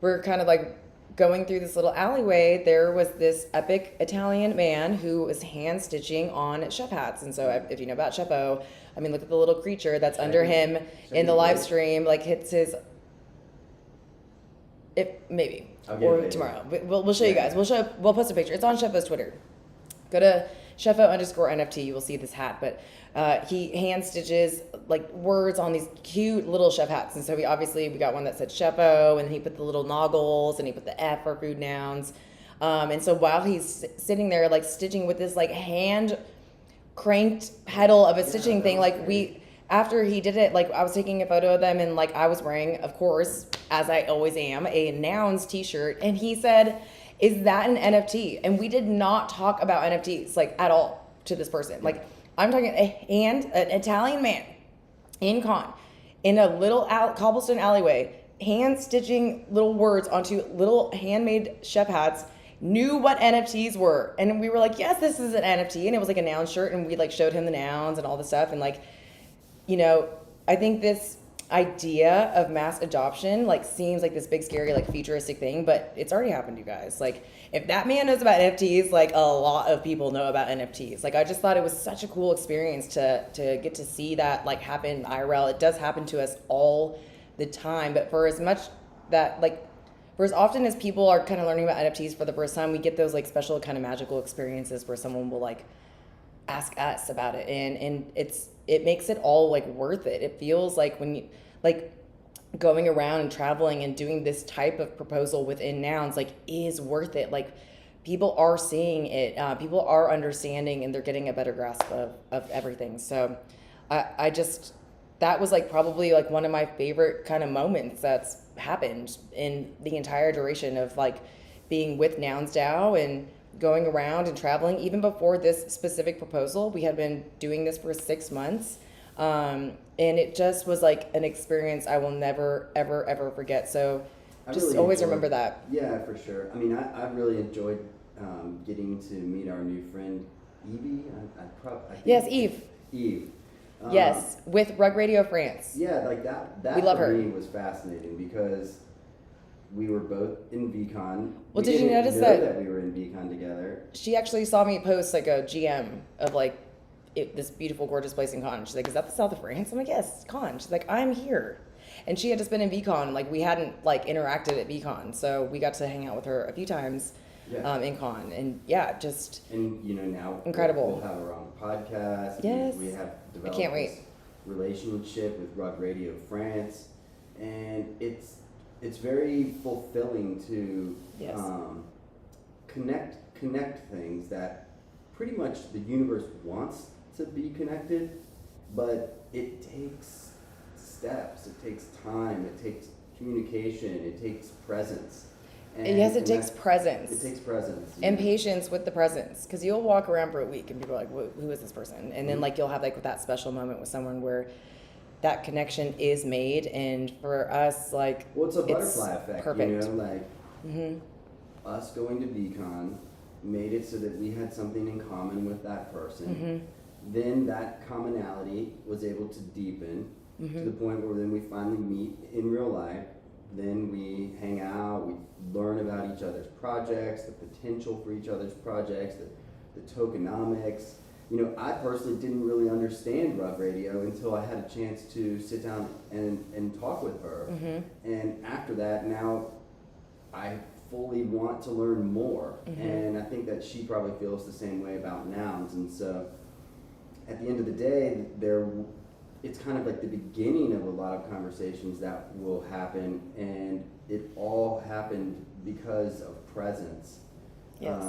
we're kind of like going through this little alleyway, there was this epic Italian man who was hand stitching on chef hats. And so if you know about Chef-O, I mean, look at the little creature that's under him in the live stream, like hits his, maybe, or tomorrow. We'll show you guys. We'll post a picture. It's on Chef-O's Twitter. Go to Chef-O_NFT. You will see this hat, but he hand stitches like words on these cute little chef hats. And so we got one that said Chef-O, and he put the little noggles, and he put the F for food nouns. And so while he's sitting there like stitching with this like hand cranked pedal of a stitching thing, like after he did it, like I was taking a photo of them, and like I was wearing, of course, as I always am, a Nouns t-shirt, and he said, "Is that an NFT?" And we did not talk about NFTs like at all to this person. Like I'm talking an Italian man in con in a little cobblestone alleyway, hand stitching little words onto little handmade chef hats, knew what NFTs were. And we were like, yes, this is an NFT. And it was like a noun shirt, and we like showed him the nouns and all the stuff. And like, you know, I think this idea of mass adoption like seems like this big scary like futuristic thing, but it's already happened, you guys. Like if that man knows about NFTs, like a lot of people know about NFTs. Like I just thought it was such a cool experience to get to see that like happen IRL. It does happen to us all the time, but for as much that like for as often as people are kind of learning about NFTs for the first time, we get those like special kind of magical experiences where someone will like ask us about it, and it makes it all like worth it. It feels like when you like going around and traveling and doing this type of proposal within Nouns like is worth it. Like people are seeing it, people are understanding, and they're getting a better grasp of everything. So I just, that was like probably like one of my favorite kind of moments that's happened in the entire duration of like being with Nouns DAO and going around and traveling. Even before this specific proposal, we had been doing this for 6 months. And it just was like an experience I will never, ever, ever forget. So just really always remember that. Yeah, for sure. I mean, I really enjoyed getting to meet our new friend, Evie. Yes, Eve. Eve. Yes, with Rug Radio France. Yeah, like that We love for her. me was fascinating because we were both in VCon. Well, We did you didn't notice know that we were in VCon together? she actually saw me post like a GM of like this beautiful, gorgeous place in Cannes. She's like, "Is that the south of France?" I'm like, "Yes, it's Cannes." She's like, "I'm here," and she had just been in VCon. Like we hadn't like interacted at VCon, so we got to hang out with her a few times in Cannes, and yeah, just And now incredible. We'll have her on the podcast. Yes. We have developed can't wait. this relationship with Rug Radio France, and it's very fulfilling to connect things that pretty much the universe wants to be connected, but it takes steps, it takes time, it takes communication, it takes presence. Yes, it takes presence. It takes presence. And patience with the presence, because you'll walk around for a week and people are like, who is this person? And then like you'll have like that special moment with someone where that connection is made, and for us, like, well, it's a butterfly effect, perfect. Us going to VCon made it so that we had something in common with that person. Then that commonality was able to deepen to the point where then we finally meet in real life. Then we hang out, we learn about each other's projects, the potential for each other's projects, the tokenomics. I personally didn't really understand Rug Radio until I had a chance to sit down and talk with her. And after that, now I fully want to learn more. And I think that she probably feels the same way about Nouns. And so at the end of the day, it's kind of like the beginning of a lot of conversations that will happen, and it all happened because of presence. Yes.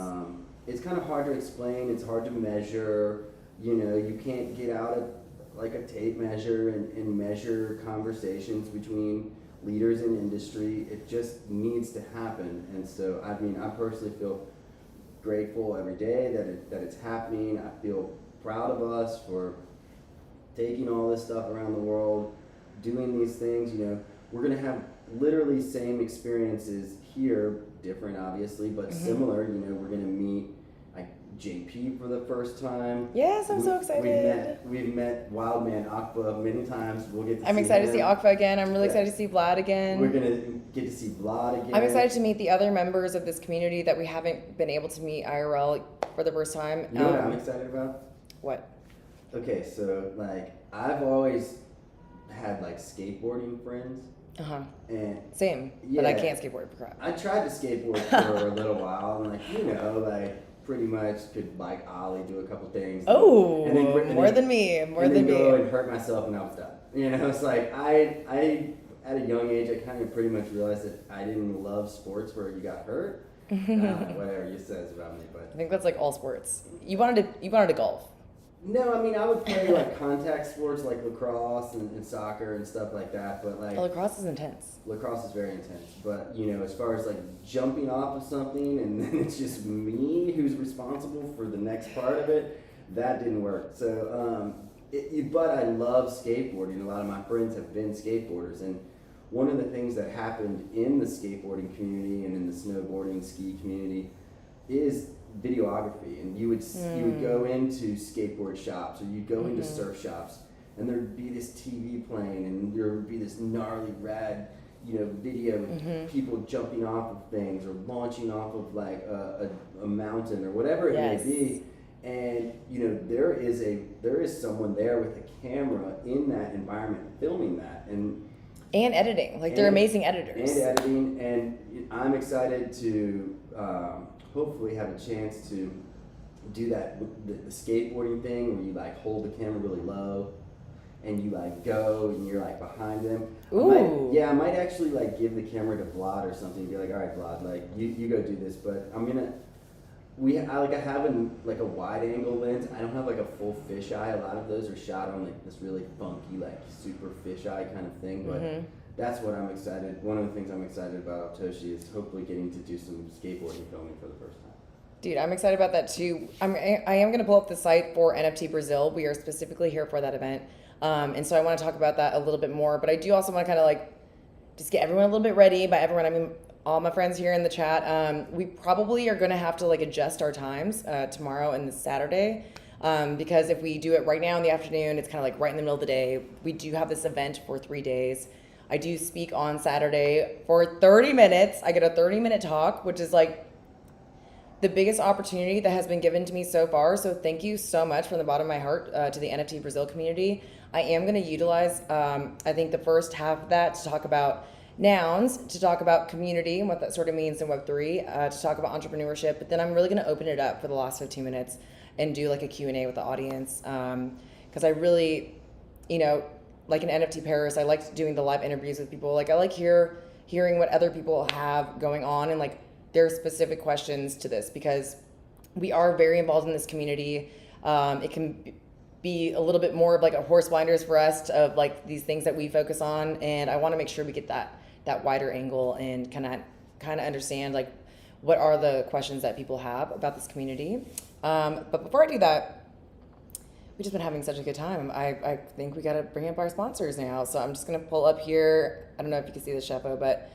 It's kind of hard to explain, it's hard to measure, you can't get out like a tape measure and measure conversations between leaders in industry. It just needs to happen. And so, I personally feel grateful every day that it's happening. I feel proud of us for taking all this stuff around the world, doing these things. We're going to have literally same experiences here, different obviously, but similar. We're going to meet like JP for the first time. Yes, I'm so excited. We've met Wildman Akba many times. We'll get to I'm see excited him. to see Akfa again. I'm really excited to see Vlad again. We're going to get to see Vlad again. I'm excited to meet the other members of this community that we haven't been able to meet IRL for the first time. You know what I'm excited about? What? Okay, so like I've always had like skateboarding friends. And same, but I can't skateboard for crap. I tried to skateboard for a little while, and like pretty much could bike ollie, do a couple things. Oh, and more than me, more and than then go me. and hurt myself, and I was done. It's like I at a young age, I kind of pretty much realized that I didn't love sports where you got hurt. Whatever you says about me, but I think that's like all sports. You wanted to golf. No, I would play like contact sports like lacrosse and soccer and stuff like that, but like lacrosse is intense. Lacrosse is very intense, but as far as like jumping off of something and then it's just me who's responsible for the next part of it, that didn't work. So, but I love skateboarding. A lot of my friends have been skateboarders, and one of the things that happened in the skateboarding community and in the snowboarding ski community is videography. And you would go into skateboard shops, or you'd go into surf shops, and there'd be this TV playing, and there would be this gnarly rad video with people jumping off of things or launching off of like a mountain or whatever it may be. And there is someone there with a camera in that environment filming that and editing. Like they're amazing editors. And editing, and I'm excited to hopefully have a chance to do that with the skateboarding thing where you like hold the camera really low and you like go and you're like behind them. Ooh. I might actually like give the camera to Vlad or something and be like, all right, Vlad, like you go do this, but I have a wide angle lens. I don't have like a full fisheye. A lot of those are shot on like this really funky, like super fisheye kind of thing, but that's what I'm excited. One of the things I'm excited about Toshi is hopefully getting to do some skateboarding filming for the first time. Dude, I'm excited about that too. I am going to pull up the site for NFT Brazil. We are specifically here for that event. And so I want to talk about that a little bit more, but I do also want to kind of like just get everyone a little bit ready. By everyone, I mean all my friends here in the chat. We probably are going to have to like adjust our times tomorrow and this Saturday Because if we do it right now in the afternoon, it's kind of like right in the middle of the day. We do have this event for 3 days. I do speak on Saturday for 30 minutes. I get a 30-minute talk, which is like the biggest opportunity that has been given to me so far. So thank you so much from the bottom of my heart to the NFT Brazil community. I am going to utilize, I think, the first half of that to talk about nouns, to talk about community and what that sort of means in Web3, to talk about entrepreneurship. But then I'm really going to open it up for the last 15 minutes and do like a Q&A with the audience. Because I really, like in NFT Paris, I liked doing the live interviews with people. Like I like hearing what other people have going on and like their specific questions to this, because we are very involved in this community. It can be a little bit more of like a horse blinders for us of like these things that we focus on, and I want to make sure we get that wider angle and kind of understand like what are the questions that people have about this community. But before I do that, we've just been having such a good time. I think we got to bring up our sponsors now. So I'm just going to pull up here. I don't know if you can see the Shepo, but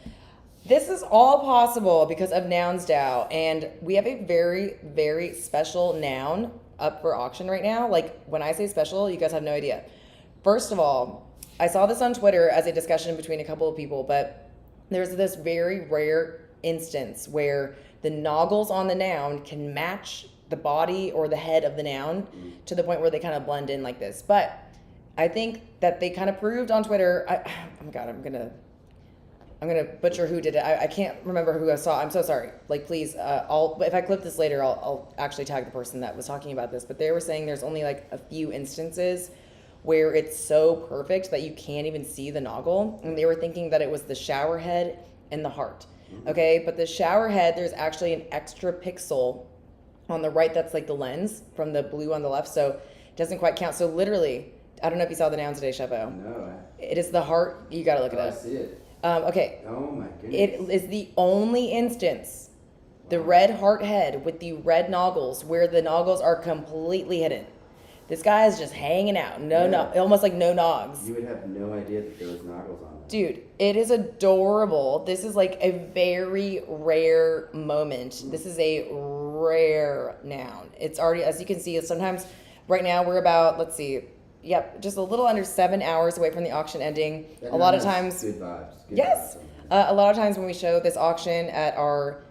this is all possible because of Nouns DAO. And we have a very, very special noun up for auction right now. Like when I say special, you guys have no idea. First of all, I saw this on Twitter as a discussion between a couple of people, but there's this very rare instance where the noggles on the noun can match the body or the head of the noun to the point where they kind of blend in like this. But I think that they kind of proved on Twitter. Oh my God, I'm gonna butcher who did it. I can't remember who I saw. I'm so sorry. Like, please, if I clip this later, I'll actually tag the person that was talking about this. But they were saying there's only like a few instances where it's so perfect that you can't even see the noggle. And they were thinking that it was the shower head and the heart. Okay, but the shower head, there's actually an extra pixel on the right that's like the lens from the blue on the left, so it doesn't quite count. So literally, I don't know if you saw the noun today, Shepo. No. It is the heart. You gotta look it up. I see it. Okay. Oh my goodness. It is the only instance, the red heart head with the red noggles, where the noggles are completely hidden. This guy is just hanging out. Almost like no nogs. You would have no idea that there was noggles on it. Dude, it is adorable. This is like a very rare moment. This is a rare noun. It's already, as you can see, sometimes right now we're about, let's see, just a little under 7 hours away from the auction ending. A lot of times, good vibes. Yes. A lot of times when we show this auction at our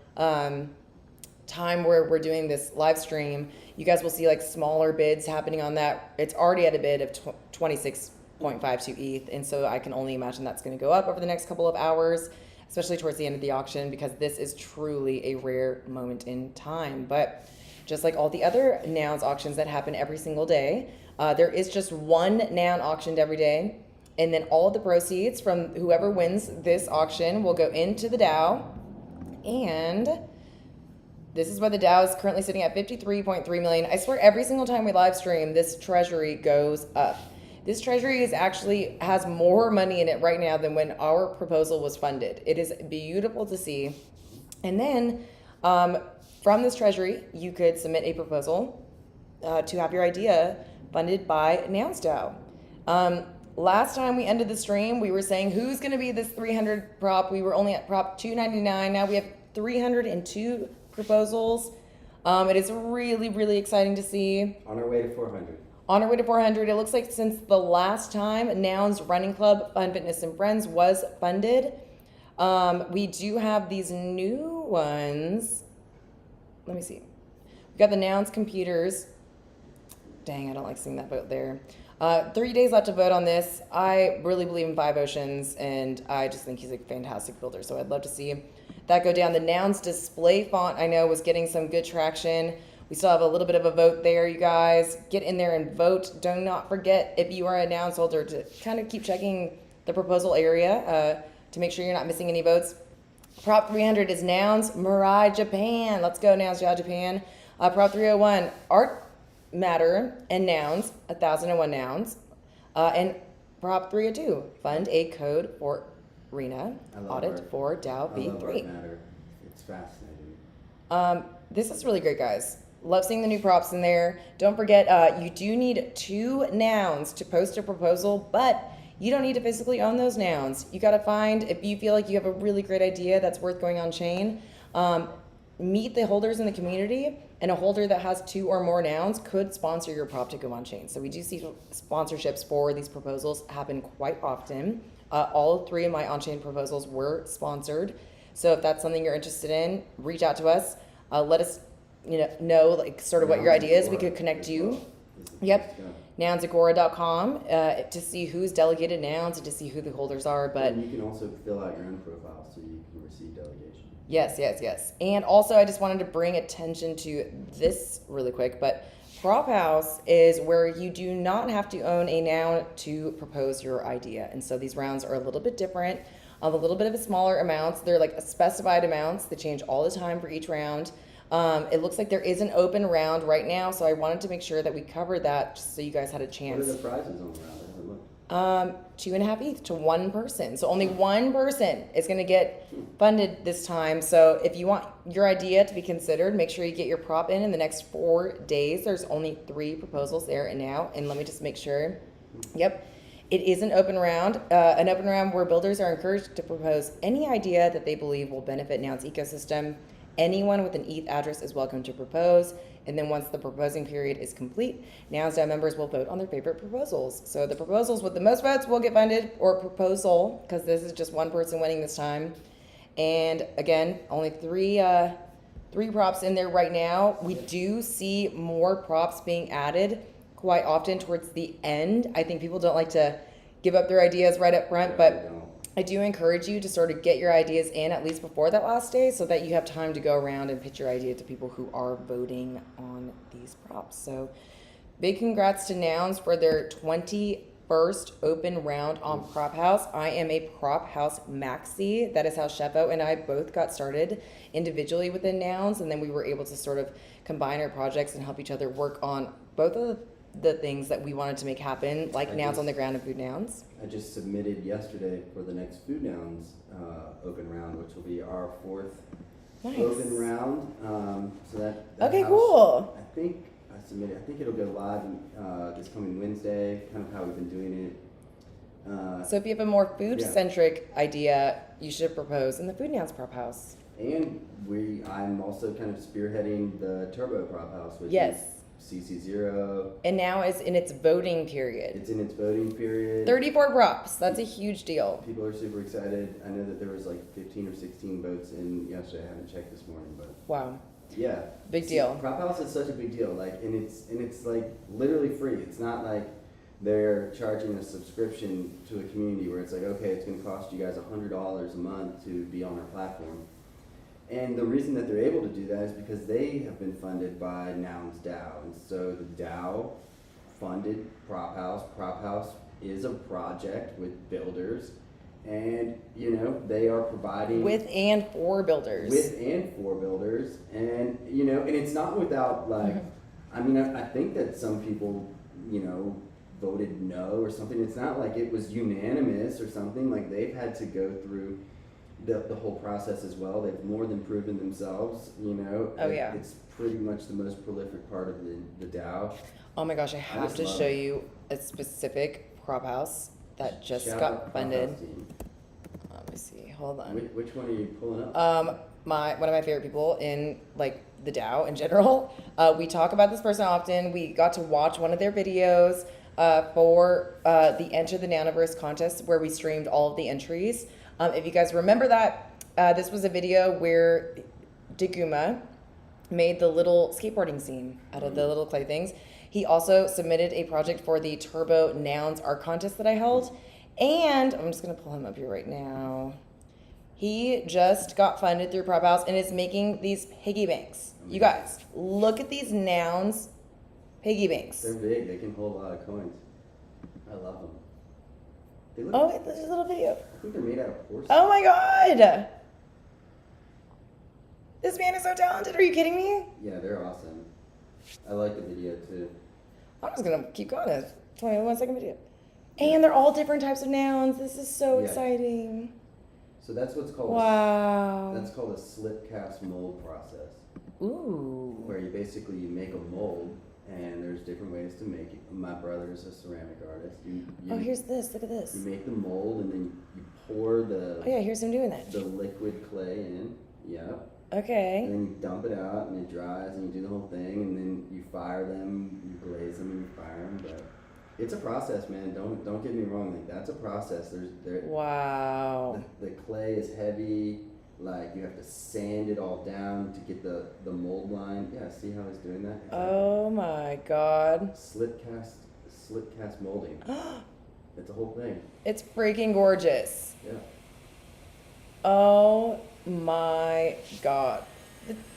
time where we're doing this live stream, you guys will see like smaller bids happening on that. It's already at a bid of 26.52 ETH, and so I can only imagine that's going to go up over the next couple of hours, especially towards the end of the auction, because this is truly a rare moment in time. But just like all the other nouns auctions that happen every single day, there is just one noun auctioned every day, and then all of the proceeds from whoever wins this auction will go into the DAO. And this is where the DAO is currently sitting at 53.3 million. I swear every single time we live stream, this treasury goes up. This treasury has more money in it right now than when our proposal was funded. It is beautiful to see. And then from this treasury, you could submit a proposal to have your idea funded by Nouns DAO. Last time we ended the stream, we were saying who's going to be this 300 prop. We were only at prop 299. Now we have 302 proposals. It is really, really exciting to see. On our way to 400. On our way to 400. It looks like since the last time Nouns Running Club, Fun Fitness and Friends was funded, we do have these new ones. Let me see. We've got the Nouns Computers. Dang, I don't like seeing that vote there. 3 days left to vote on this. I really believe in Five Oceans, and I just think he's a fantastic builder, so I'd love to see that go down. The Nouns display font, I know, was getting some good traction. We still have a little bit of a vote there, you guys. Get in there and vote. Do not forget, if you are a Nouns holder, to kind of keep checking the proposal area to make sure you're not missing any votes. Prop 300 is Nouns Mirai Japan. Let's go, Nouns Japan. Prop 301, Art Matter and Nouns, 1001 Nouns. And Prop 302, Fund a Code for RENA Audit for DAO V3. I love Art Matter. It's fascinating. This is really great, guys. Love seeing the new props in there. Don't forget, you do need 2 nouns to post a proposal, but you don't need to physically own those nouns. You got to find, if you feel like you have a really great idea that's worth going on chain, meet the holders in the community, and a holder that has 2 or more nouns could sponsor your prop to go on chain. So we do see sponsorships for these proposals happen quite often. All 3 of my on-chain proposals were sponsored. So if that's something you're interested in, reach out to us. Let us know like sort of what your idea is. We could connect you. Yep. Nounsagora.com to see who's delegated nouns and to see who the holders are. But and you can also fill out your own profile so you can receive delegation. Yes. And also, I just wanted to bring attention to this really quick, but Prop House is where you do not have to own a noun to propose your idea. And so these rounds are a little bit different, a little bit of a smaller amounts. They're like specified amounts. They change all the time for each round. It looks like there is an open round right now, so I wanted to make sure that we covered that just so you guys had a chance. What are the prizes on the round? I haven't looked. 2.5 ETH to 1 person. So only 1 person is going to get funded this time. So if you want your idea to be considered, make sure you get your prop in the next 4 days. There's only 3 proposals there and now. And let me just make sure. Yep. It is an open round where builders are encouraged to propose any idea that they believe will benefit Nouns ecosystem. Anyone with an ETH address is welcome to propose. And then once the proposing period is complete, Nouns DAO members will vote on their favorite proposals. So the proposals with the most votes will get funded, or proposal, because this is just 1 person winning this time. And again, only 3 props in there right now. We do see more props being added quite often towards the end. I think people don't like to give up their ideas right up front, but I do encourage you to sort of get your ideas in at least before that last day so that you have time to go around and pitch your idea to people who are voting on these props. So big congrats to Nouns for their 21st open round on Prop House. I am a Prop House maxi. That is how Shefo and I both got started individually within Nouns, and then we were able to sort of combine our projects and help each other work on both of the things that we wanted to make happen, like Nouns on the Ground and Food Nouns. I just submitted yesterday for the next Food Nouns open round, which will be our 4th open round. So that okay, house, cool. I think I submitted. I think it'll go live this coming Wednesday. Kind of how we've been doing it. So if you have a more food-centric idea, you should propose in the Food Nouns Prop House. And I'm also kind of spearheading the Turbo Prop House, which yes. is CC0. And now is in its voting period. It's in its voting period. 34 props. That's a huge deal. People are super excited. I know that there was like 15 or 16 votes in yesterday. I haven't checked this morning, but wow. Yeah. Big deal. Prop House is such a big deal. Like, and it's like literally free. It's not like they're charging a subscription to a community where it's like, okay, it's going to cost you guys $100 a month to be on our platform. And the reason that they're able to do that is because they have been funded by Nouns DAO. And so the DAO funded Prop House. Prop House is a project with builders. And, they are providing... With and for builders. And, and it's not without, like... I mean, I think that some people, voted no or something. It's not like it was unanimous or something. Like, they've had to go through... The whole process as well. They've more than proven themselves, Oh, yeah. It's pretty much the most prolific part of the DAO. Oh my gosh, I have to show you a specific prop house that just got funded. Let me see, hold on. Which one are you pulling up? One of my favorite people in like the DAO in general. We talk about this person often. We got to watch one of their videos for the Enter the Nouniverse contest where we streamed all of the entries. If you guys remember that, this was a video where Deguma made the little skateboarding scene out of the little clay things. He also submitted a project for the Turbo Nouns art contest that I held. And I'm just going to pull him up here right now. He just got funded through Prop House and is making these piggy banks. You guys, look at these Nouns piggy banks. They're big. They can hold a lot of coins. I love them. Oh, wait, there's a little video. I think they're made out of porcelain. Oh my god! This man is so talented. Are you kidding me? Yeah, they're awesome. I like the video too. I'm just gonna keep going. It's 21-second video. And they're all different types of nouns. This is so exciting. So that's what's called that's called a slip cast mold process. Ooh. Where you make a mold. And there's different ways to make it. My brother is a ceramic artist. Oh, here's this. Look at this. You make the mold and then you pour the... Oh, yeah, here's him doing that. The liquid clay in. Yeah. Okay. And then you dump it out, and it dries, and you do the whole thing, and then you fire them, you glaze them, and you fire them. But it's a process, man. Don't get me wrong. Like, that's a process. Wow. The clay is heavy. Like, you have to sand it all down to get the mold line. Yeah, see how he's doing that? Exactly. Oh my God. Slip cast molding. It's a whole thing. It's freaking gorgeous. Yeah. Oh my God.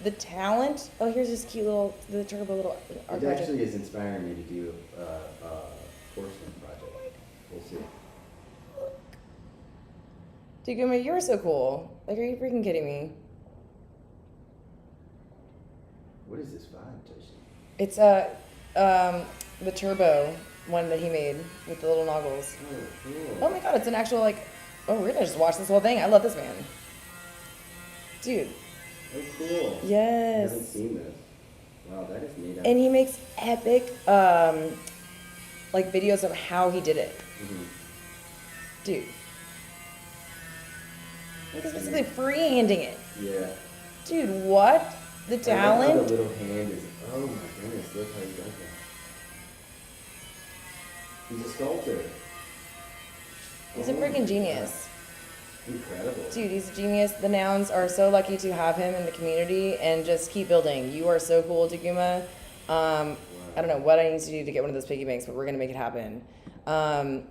The talent. Oh, here's this cute the turbo little art It project. actually is inspiring me to do a porcelain project. We'll see. Dude, Guma, you're so cool. Like, are you freaking kidding me? What is this vibe, Toshi? It's the turbo one that he made with the little noggles. Oh, cool. Oh my God, it's an actual like. Oh, we're gonna just watch this whole thing. I love this man. Dude. Oh, cool. Yes. I haven't seen this. Wow, that is neat. And he makes epic like videos of how he did it. Mm-hmm. Dude. He's basically freehanding it. Yeah. Dude, what? The I love talent? how the little hand is. Oh my goodness, look how he does that. He's a sculptor. He's a freaking genius. Incredible. Dude, he's a genius. The Nouns are so lucky to have him in the community, and just keep building. You are so cool, Daguma. I don't know what I need to do to get one of those piggy banks, but we're gonna make it happen. Wow.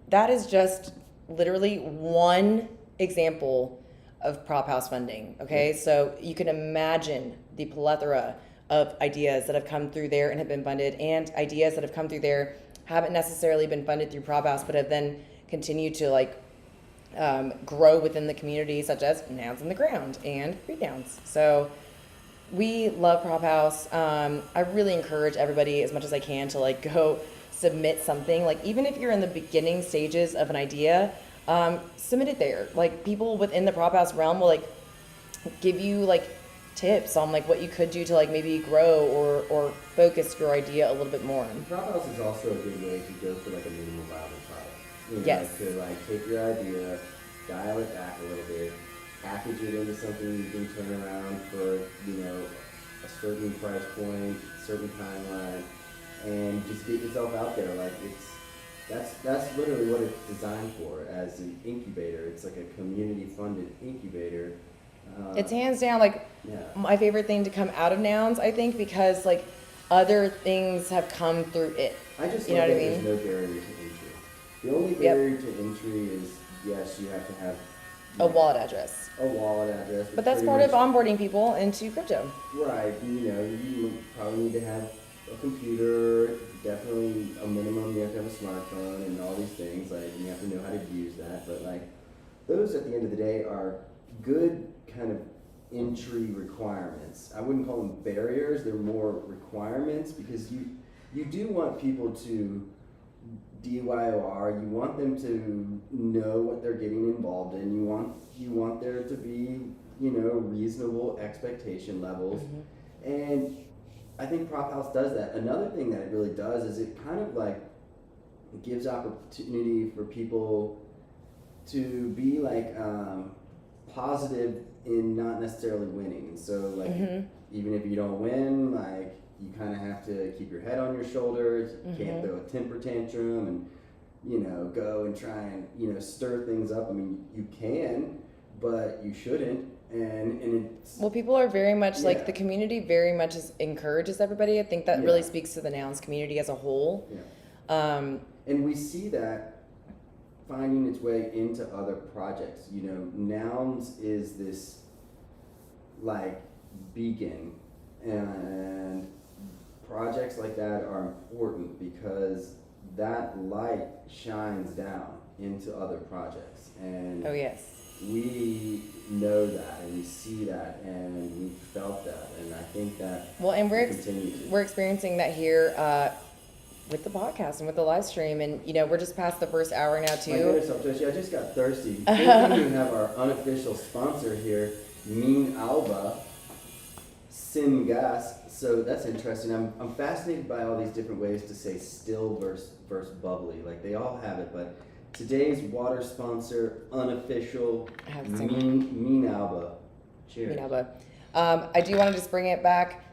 That is just literally one example of prop house funding. Okay, so you can imagine the plethora of ideas that have come through there and have been funded, and ideas that have come through there haven't necessarily been funded through prop house, but have then continued to like grow within the community, such as Nouns in the Ground and Read Nouns. So we love prop house. I really encourage everybody as much as I can to like go submit something. Like, even if you're in the beginning stages of an idea, submit it there. Like, people within the prop house realm will like give you like tips on like what you could do to like maybe grow or focus your idea a little bit more. Prop house is also a good way to go for like a minimum viable product. You know, Yes. To like take your idea, dial it back a little bit, package it into something you can turn around for, you know, a certain price point, certain timeline, and just get yourself out there. Like, that's literally what it's designed for, as an incubator. It's like a community funded incubator. It's hands down like Yeah. my favorite thing to come out of Nouns, I think, because like other things have come through it. I just You know love what I that there's mean? no barrier to entry. The only barrier to entry is, yes, you have to have A wallet address. a wallet address. But that's pretty part of much- onboarding people into crypto. Right, you know, you probably need to have a computer, definitely a minimum, you have to have a smartphone and all these things, like, and you have to know how to use that, but like, those at the end of the day are good kind of entry requirements. I wouldn't call them barriers, they're more requirements, because you do want people to DYOR, you want them to know what they're getting involved in, you want there to be, you know, reasonable expectation levels. And I think Prop House does that. Another thing that it really does is it kind of like gives opportunity for people to be like positive in not necessarily winning. And so like even if you don't win, like you kind of have to keep your head on your shoulders. You can't throw a temper tantrum and, you know, go and try and, you know, stir things up. I mean, you can, but you shouldn't. And it's, Well, people are very much like Yeah. the community very much encourages everybody. I think that Yeah. really speaks to the Nouns community as a whole. yeah. And we see that finding its way into other projects. You know, Nouns is this like beacon, and projects like that are important because that light shines down into other projects. And Oh yes. we know that, and we see that, and we felt that, and I think that Well, and we're continue to. we're experiencing that here with the podcast and with the live stream, and you know we're just past the first hour now My too. goodness, Toshi, I just got thirsty. We have our unofficial sponsor here, Min Alba, Sim Gas. So that's interesting. I'm fascinated by all these different ways to say still versus bubbly. Like, they all have it, but today's water sponsor, unofficial, I have some. Min Alba. Cheers. But I do want to just bring it back,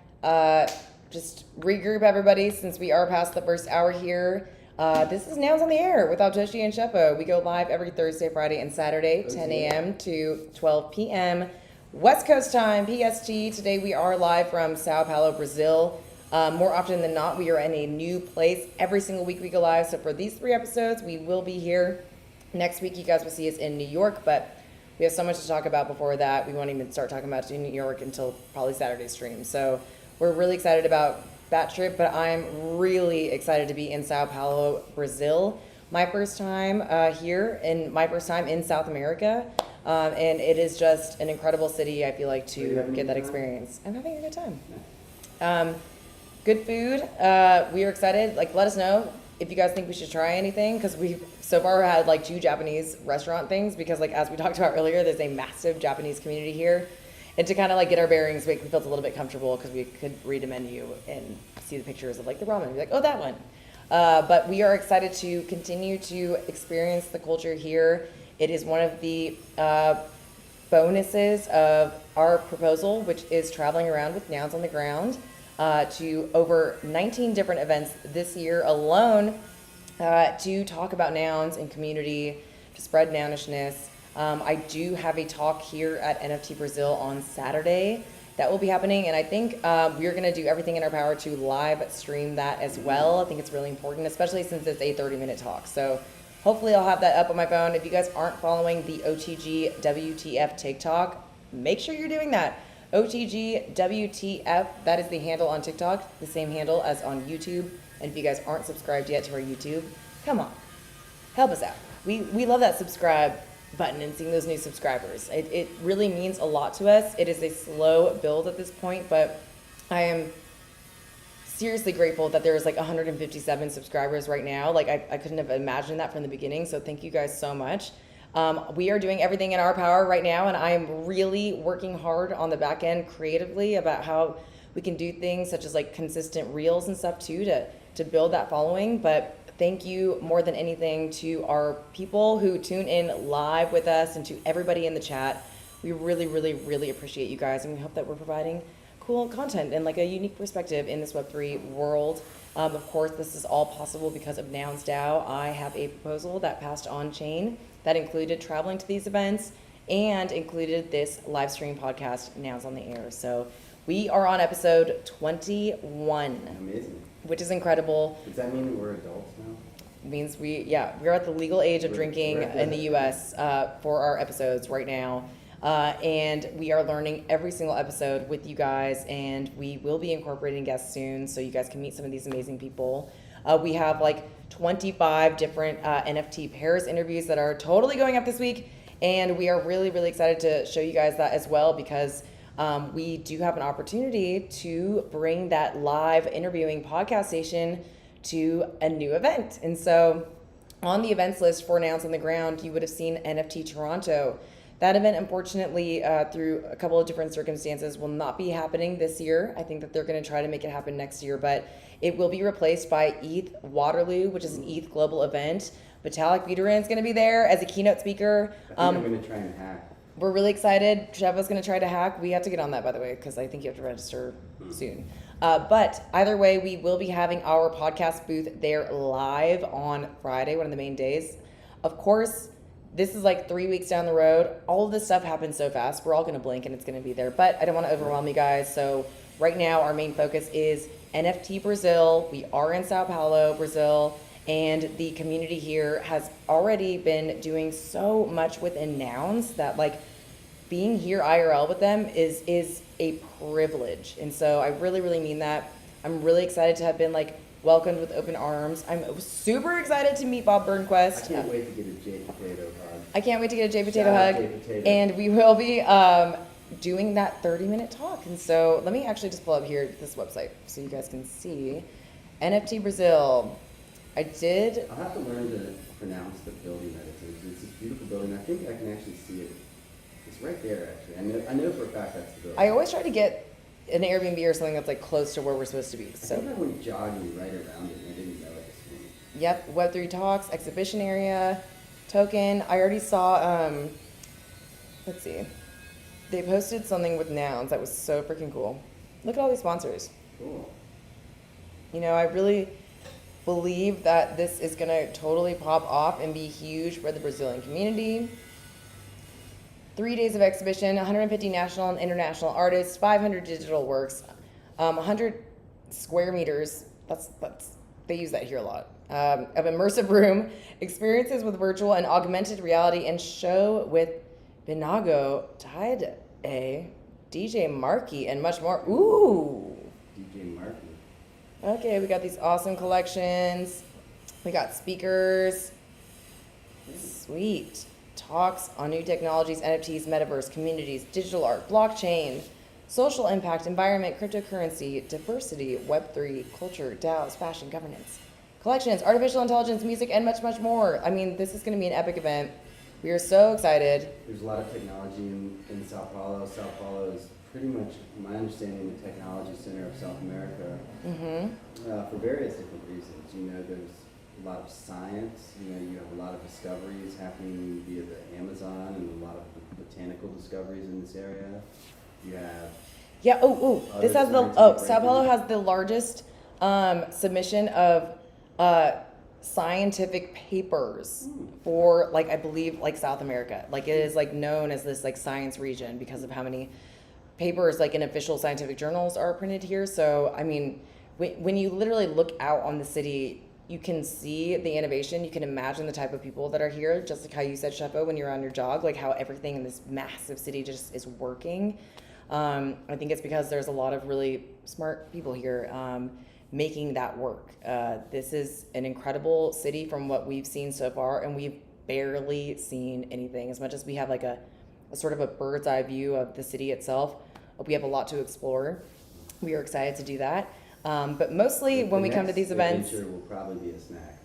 just regroup everybody since we are past the first hour here. This is Nouns on the Air with Altoshi and Shepo. We go live every Thursday, Friday, and Saturday, 10 a.m. to 12 p.m. West Coast time, PST. Today we are live from Sao Paulo, Brazil. More often than not, we are in a new place. Every single week we go live. So for these 3 episodes, we will be here. Next week, you guys will see us in New York, but we have so much to talk about before that. We won't even start talking about New York until probably Saturday's stream. So we're really excited about that trip, but I'm really excited to be in Sao Paulo, Brazil. My first time here and my first time in South America. And it is just an incredible city, I feel like, to get that experience. I'm having a good time. Good food. We are excited. Like, let us know if you guys think we should try anything, because we've so far had like 2 Japanese restaurant things, because like as we talked about earlier, there's a massive Japanese community here. And to kind of like get our bearings, we felt a little bit comfortable because we could read a menu and see the pictures of like the ramen and be like, oh, that one. But we are excited to continue to experience the culture here. It is one of the bonuses of our proposal, which is traveling around with Nouns on the Ground to over 19 different events this year alone to talk about nouns and community, to spread nounishness. I do have a talk here at NFT Brazil on Saturday that will be happening, and I think we're going to do everything in our power to live stream that as well. I think it's really important, especially since it's a 30-minute talk. So hopefully I'll have that up on my phone. If you guys aren't following the OTG WTF TikTok, make sure you're doing that. OTG WTF, that is the handle on TikTok, the same handle as on YouTube. And if you guys aren't subscribed yet to our YouTube, come on, help us out. We love that subscribe button and seeing those new subscribers. It really means a lot to us. It is a slow build at this point, but I am seriously grateful that there's like 157 subscribers right now. Like I couldn't have imagined that from the beginning, so thank you guys so much. We are doing everything in our power right now, and I am really working hard on the back end creatively about how we can do things such as like consistent reels and stuff too to build that following. But thank you more than anything to our people who tune in live with us and to everybody in the chat. We really, really, really appreciate you guys, and we hope that we're providing cool content and like a unique perspective in this Web3 world. Of course, this is all possible because of Nouns DAO. I have a proposal that passed on chain that included traveling to these events and included this live stream podcast, Nouns on the Air. So we are on episode 21. Amazing. Which is incredible. Does that mean we're adults now? It means we're at the legal age of drinking in the U.S. For our episodes right now. And we are learning every single episode with you guys, and we will be incorporating guests soon so you guys can meet some of these amazing people. We have like 25 different NFT pairs interviews that are totally going up this week, and we are really, really excited to show you guys that as well, because we do have an opportunity to bring that live interviewing podcast station to a new event. And so on the events list for Nouns on the Ground, you would have seen NFT Toronto. That event, unfortunately, through a couple of different circumstances, will not be happening this year. I think that they're going to try to make it happen next year, but it will be replaced by ETH Waterloo, which is an ETH global event. Vitalik Buterin is going to be there as a keynote speaker. I think I'm going to try and hack. We're really excited. Sheva's going to try to hack. We have to get on that, by the way, because I think you have to register soon. But either way, we will be having our podcast booth there live on Friday, one of the main days. Of course, this is like 3 weeks down the road. All of this stuff happens so fast. We're all going to blink and it's going to be there. But I don't want to overwhelm you guys. So right now, our main focus is NFT Brazil. We are in Sao Paulo, Brazil. And the community here has already been doing so much within Nouns that like being here IRL with them is a privilege. And so I really, really mean that. I'm really excited to have been like welcomed with open arms. I'm super excited to meet Bob Burnquist. I can't wait to get a J Potato hug. I can't wait to get a J Potato hug. J Potato. And we will be doing that 30-minute talk. And so let me actually just pull up here this website so you guys can see. NFT Brazil. I'll have to learn to pronounce the building that it's in. It's this beautiful building. I think I can actually see it. It's right there, actually. I know for a fact that's the building. I always try to get an Airbnb or something that's like close to where we're supposed to be. So I think I went jogging right around it and I didn't know it. Yep, Web3 Talks, exhibition area, token. I already saw, let's see. they posted something with Nouns that was so freaking cool. Look at all these sponsors. Cool. You know, I really believe that this is going to totally pop off and be huge for the Brazilian community. 3 days of exhibition, 150 national and international artists, 500 digital works, 100 square meters. That's they use that here a lot. Of immersive room, experiences with virtual and augmented reality, and show with Binago, Tide A, DJ Markey, and much more. Ooh. DJ Markey. Okay, we got these awesome collections. We got speakers. Sweet. Talks on new technologies, NFTs, metaverse, communities, digital art, blockchain, social impact, environment, cryptocurrency, diversity, Web3, culture, DAOs, fashion, governance, collections, artificial intelligence, music, and much, much more. I mean, this is going to be an epic event. We are so excited. There's a lot of technology in Sao Paulo. Sao Paulo is pretty much, my understanding, the technology center of South America for various different reasons. You know, there's a lot of science. You know, you have a lot of discoveries happening via the Amazon and a lot of botanical discoveries in this area. You have this has the Sao Paulo has the largest submission of scientific papers for, like, I believe, like, South America. Like, it is, like, known as this, like, science region because of how many papers, like, in official scientific journals are printed here. So, I mean, when you literally look out on the city, you can see the innovation. You can imagine the type of people that are here, just like how you said, Shefo, when you're on your jog, like how everything in this massive city just is working. I think it's because there's a lot of really smart people here making that work. This is an incredible city from what we've seen so far, and we've barely seen anything. As much as we have like a sort of a bird's eye view of the city itself, we have a lot to explore. We are excited to do that. But mostly when we come to these events, the adventure will probably be a snack.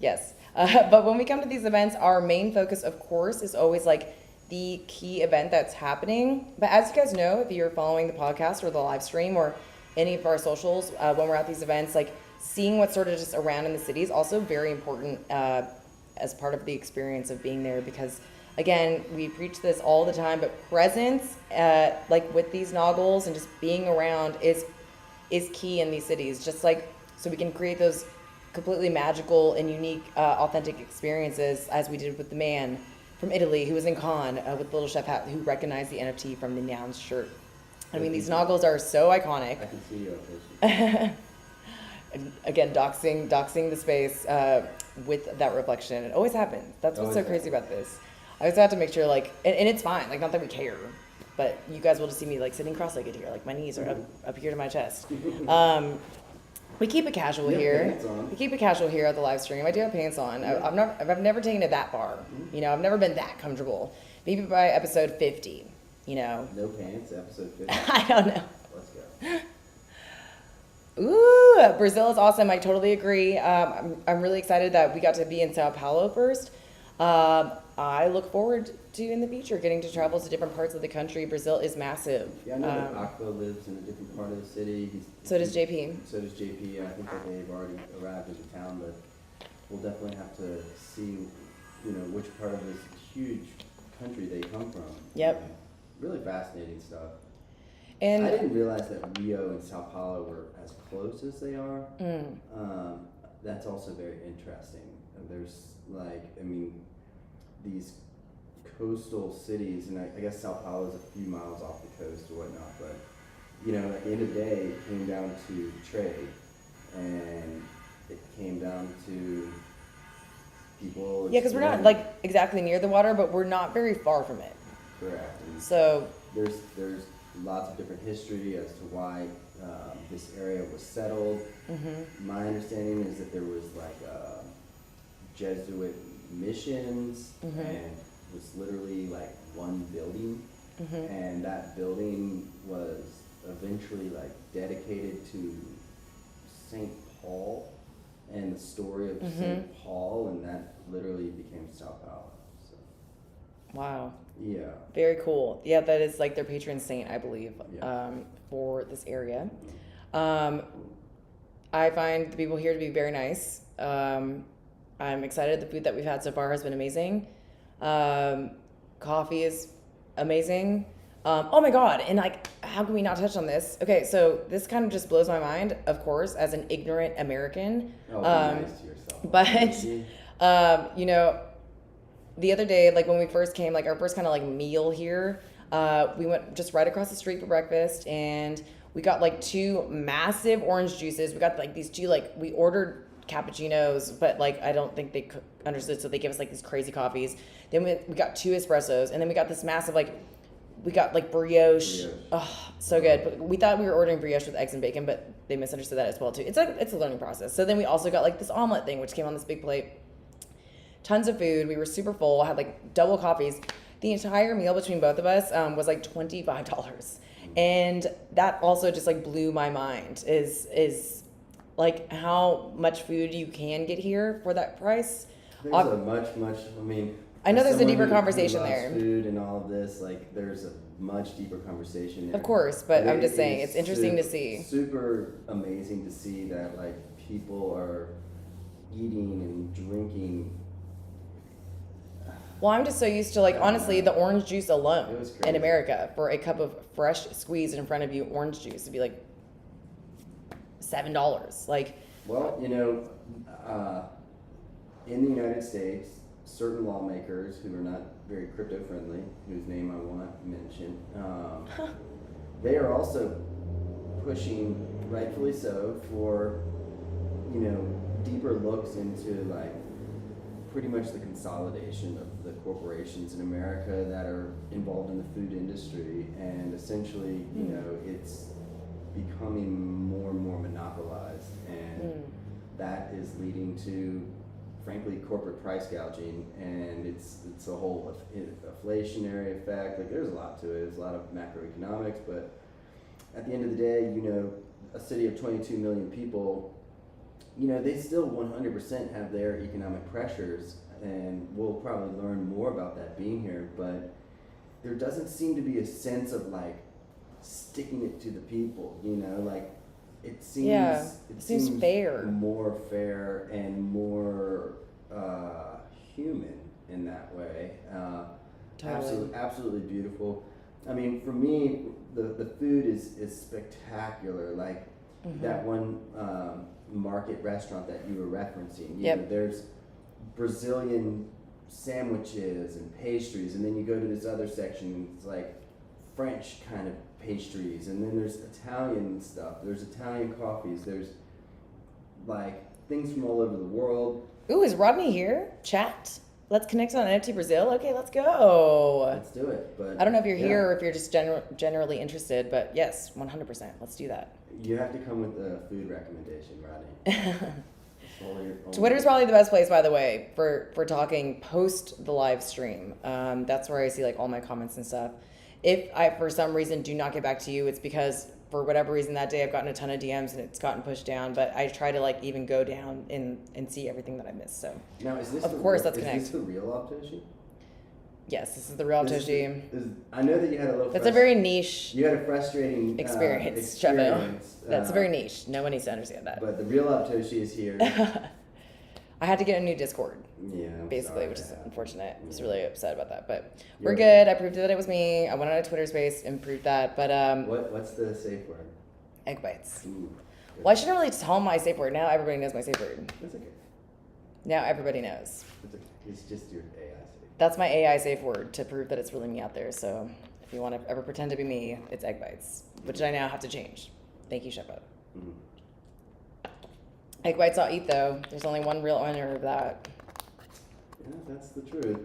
Yes. But when we come to these events, our main focus, of course, is always like the key event that's happening. But as you guys know, if you're following the podcast or the live stream or any of our socials, when we're at these events, like seeing what's sort of just around in the city is also very important as part of the experience of being there. Because again, we preach this all the time, but presence, like with these noggles and just being around is key in these cities, just like so we can create those completely magical and unique authentic experiences, as we did with the man from Italy who was in Cannes with the little chef hat who recognized the NFT from the Nouns shirt. I mean, these noggles are so iconic. I can see your picture. And again, doxing the space with that reflection. It always happens. That's what's so crazy about this. I always have to make sure, like, and it's fine, like, not that we care, but you guys will just see me like sitting cross-legged here, like my knees are up here to my chest. We keep it casual here. We keep it casual here at the live stream. I do have pants on. I've never taken it that far. You know, I've never been that comfortable. Maybe by episode 50, you know. No pants, episode 50. I don't know. Let's go. Ooh, Brazil is awesome. I totally agree. I'm really excited that we got to be in Sao Paulo first. I look forward to, in the future, getting to travel to different parts of the country. Brazil is massive. Yeah, I know that Aqua lives in a different part of the city. So does JP. So does JP. I think that they've already arrived into town, but we'll definitely have to see, you know, which part of this huge country they come from. Yep. Really fascinating stuff. And I didn't realize that Rio and Sao Paulo were as close as they are. That's also very interesting. And there's like, I mean, these coastal cities, and I guess Sao Paulo is a few miles off the coast or whatnot, but you know, at the end of the day, it came down to trade, and it came down to people. yeah, because we're not like exactly near the water, but we're not very far from it. Correct. And so there's lots of different history as to why this area was settled. My understanding is that there was like Jesuit missions, and was literally like one building, and that building was eventually like dedicated to Saint Paul and the story of Saint Paul, and that literally became Sao Paulo. So. Wow. Yeah. Very cool. Yeah, that is like their patron saint, I believe, Yeah. for this area. I find the people here to be very nice. I'm excited. The food that we've had so far has been amazing. Coffee is amazing. Oh my God. And like, how can we not touch on this? Okay. So this kind of just blows my mind, of course, as an ignorant American. Oh, be nice to yourself. But, you know, the other day, like when we first came, like our first kind of like meal here, we went just right across the street for breakfast, and we got like 2 massive orange juices. We got like these 2, like we ordered cappuccinos, but like I don't think they understood, so they gave us like these crazy coffees. Then we got 2 espressos, and then we got this massive like, we got like brioche. Oh, so good. But we thought we were ordering brioche with eggs and bacon, but they misunderstood that as well too. It's a learning process. So then we also got like this omelet thing, which came on this big plate. Tons of food. We were super full. Had like double coffees. The entire meal between both of us was like $25, and that also just like blew my mind. Is like how much food you can get here for that price. There's a much. I mean, I know there's a deeper who conversation loves there. Food and all of this, like there's a much deeper conversation there. Of course, but I'm just saying is it's interesting to see. Super amazing to see that like people are eating and drinking. Well, I'm just so used to like honestly the orange juice It alone was in crazy. America for a cup of fresh squeezed in front of you orange juice would be like $7. Like, Well, you know, in the United States, certain lawmakers who are not very crypto friendly, whose name I won't mention, they are also pushing, rightfully so, for, you know, deeper looks into like pretty much the consolidation of the corporations in America that are involved in the food industry, and essentially, you know, it's becoming more and more monopolized, and that is leading to, frankly, corporate price gouging, and it's a whole inflationary effect. Like there's a lot to it. There's a lot of macroeconomics, but at the end of the day, you know, a city of 22 million people, you know, they still 100% have their economic pressures, and we'll probably learn more about that being here, but there doesn't seem to be a sense of like sticking it to the people, you know, like it seems fair, more fair and more human in that way. Totally. Absolutely beautiful. I mean, for me, the food is spectacular. Like that one market restaurant that you were referencing. You know, there's Brazilian sandwiches and pastries, and then you go to this other section, it's like French kind of pastries, and then there's Italian stuff, there's Italian coffees, there's like things from all over the world. Ooh, is Rodney here? Chat? Let's connect on NFT Brazil. Okay, let's go. Let's do it. But I don't know if you're here or if you're just generally interested, but yes, 100%. Let's do that. You have to come with a food recommendation, Rodney. Twitter's probably the best place, by the way, for talking post the live stream. That's where I see like all my comments and stuff. If I, for some reason, do not get back to you, it's because for whatever reason that day I've gotten a ton of DMs and it's gotten pushed down. But I try to like even go down and see everything that I missed. So now, is this of course let's connect. Is this the real Optoshi? Yes, this is the real Optoshi. I know that you had a little. That's a very niche. You had a frustrating experience. That's very niche. No one needs to understand that. But the real Optoshi is here. I had to get a new Discord. Yeah. Basically, which is unfortunate. I was really upset about that, but we're good. I proved that it was me. I went on a Twitter space and proved that. But what's the safe word? Egg bites. Ooh, well, I shouldn't really tell my safe word. Now everybody knows my safe word. That's okay. Now everybody knows. It's okay. It's just your AI safe. That's my AI safe word to prove that it's really me out there. So if you want to ever pretend to be me, it's egg bites, which I now have to change. Thank you, Shepa. Mm-hmm. Egg bites I'll eat though. There's only one real owner of that. Yeah, that's the truth.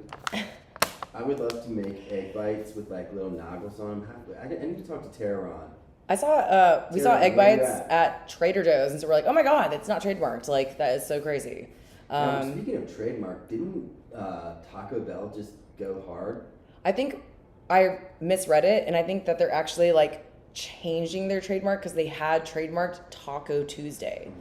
I would love to make egg bites with like little noggles on them. I need to talk to Tara on. I saw we saw egg bites at Trader Joe's, and so we're like, oh my god, it's not trademarked. Like that is so crazy. Speaking of trademark, didn't Taco Bell just go hard? I think I misread it, and I think that they're actually like changing their trademark because they had trademarked Taco Tuesday,